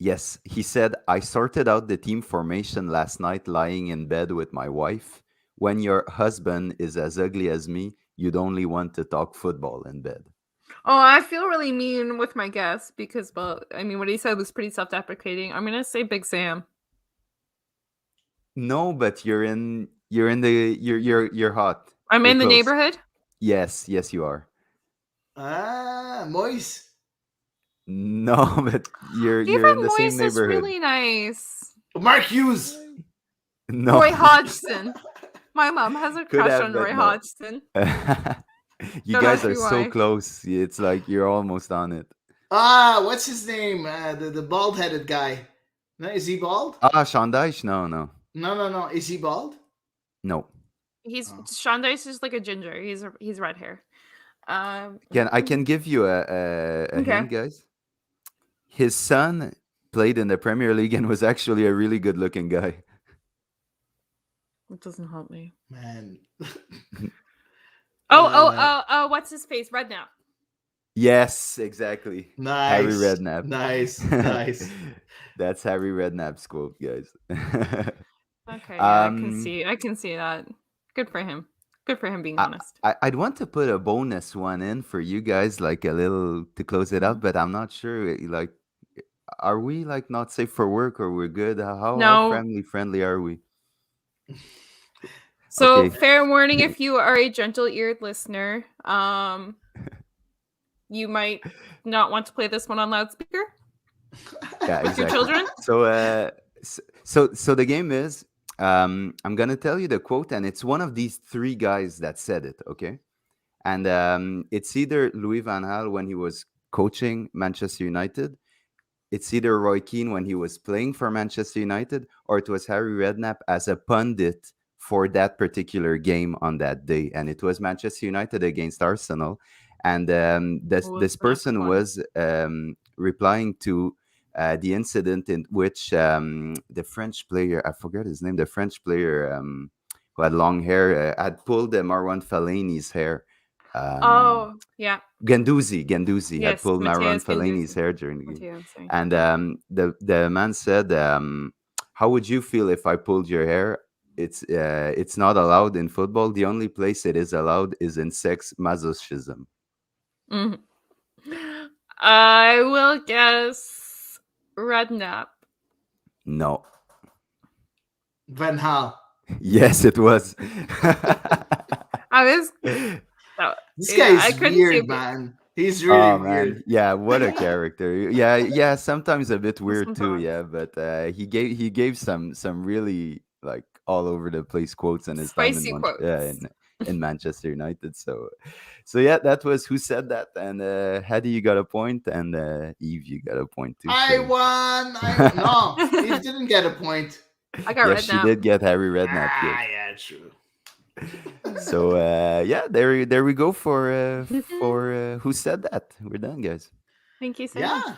Yes, he said, I sorted out the team formation last night lying in bed with my wife. When your husband is as ugly as me, you'd only want to talk football in bed. Oh, I feel really mean with my guess because, well, I mean, what he said was pretty self-deprecating. I'm gonna say Big Sam. No, but you're hot. I'm You're in the close. neighborhood. Yes, you are. Moise. No, but you're Even in the same Moise is neighborhood. really nice. Mark Hughes. No. Roy Hodgson. My mom has a Could crush have, on but Roy no. Hodgson. You Don't guys ask are me so why. close. It's like you're almost on it. What's his name? The bald-headed guy. No, is he bald? Sean Dyche? No. No. Is he bald? No. He's Oh. Sean Dice is like a ginger. He's red hair. I can give you a Okay. hint, guys. His son played in the Premier League and was actually a really good-looking guy. It doesn't help me. Man. Oh, what's his face? Redknapp. Yes, exactly. Nice. Harry Redknapp. Nice. That's Harry Redknapp's quote, guys. Okay, yeah, I can see that. Good for him. Good for him being I, honest. I'd want to put a bonus one in for you guys, like a little to close it out, but I'm not sure. Like, are we like not safe for work or we're good? How No. friendly are we? So Okay. fair warning, if you are a gentle-eared listener, you might not want to play this one on loudspeaker Yeah, with your exactly. children. So the game is I'm gonna tell you the quote, and it's one of these three guys that said it. Okay, and it's either Louis Van Gaal when he was coaching Manchester United, it's either Roy Keane when he was playing for Manchester United, or it was Harry Redknapp as a pundit for that particular game on that day, and it was Manchester United against Arsenal, and this Oh, that's person fun. was replying to the incident in which the French player, I forget his name, the French player who had long hair had pulled Marwan Fellaini's hair. Oh, yeah. Gendouzi had Yes, pulled Marwan Matthias Fellaini's Guendouzi. hair during the game. Matthias, sorry. And the man said, "How would you feel if I pulled your hair? It's not allowed in football. The only place it is allowed is in sex masochism." Mhm. I will guess Redknapp. No. Van Gaal. Yes, it was. I was. This Yeah, guy I is couldn't see weird, it. man. He's really Oh weird. man, yeah, what a character. Yeah, sometimes a bit weird Some too, thoughts. yeah, but he gave some really like all over the place quotes in his time in Spicy Montreal, quotes. in Manchester United. So yeah, that was who said that, and Hedy, you got a point, and Eve, you got a point too. I So won. No, he didn't get a point. I got yes, she Redknapp. did get Harry Redknapp. Yes. Yeah, true. So yeah, there we go for who said that. We're done, guys. Thank you so Yeah. much.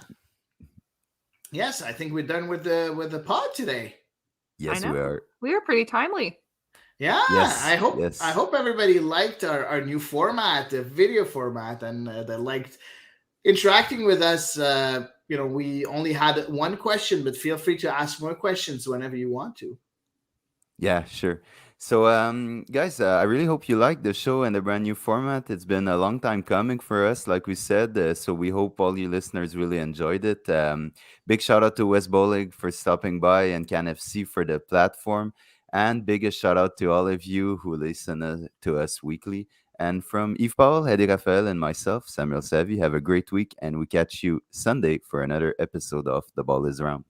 Yes, I think we're done with the pod today. Yes, I know. we are. We were pretty timely. Yeah, Yes, I hope yes. I hope everybody liked our new format, the video format, and they liked interacting with us. We only had one question, but feel free to ask more questions whenever you want to. Yeah, sure. So, guys, I really hope you liked the show and the brand new format. It's been a long time coming for us, like we said. So we hope all you listeners really enjoyed it. Big shout out to Wes Boling for stopping by and CanFC for the platform. And biggest shout out to all of you who listen to us weekly. And from Yves Paul, Hedy Raphael, and myself, Samuel Savvy, have a great week. And we catch you Sunday for another episode of The Ball is Round.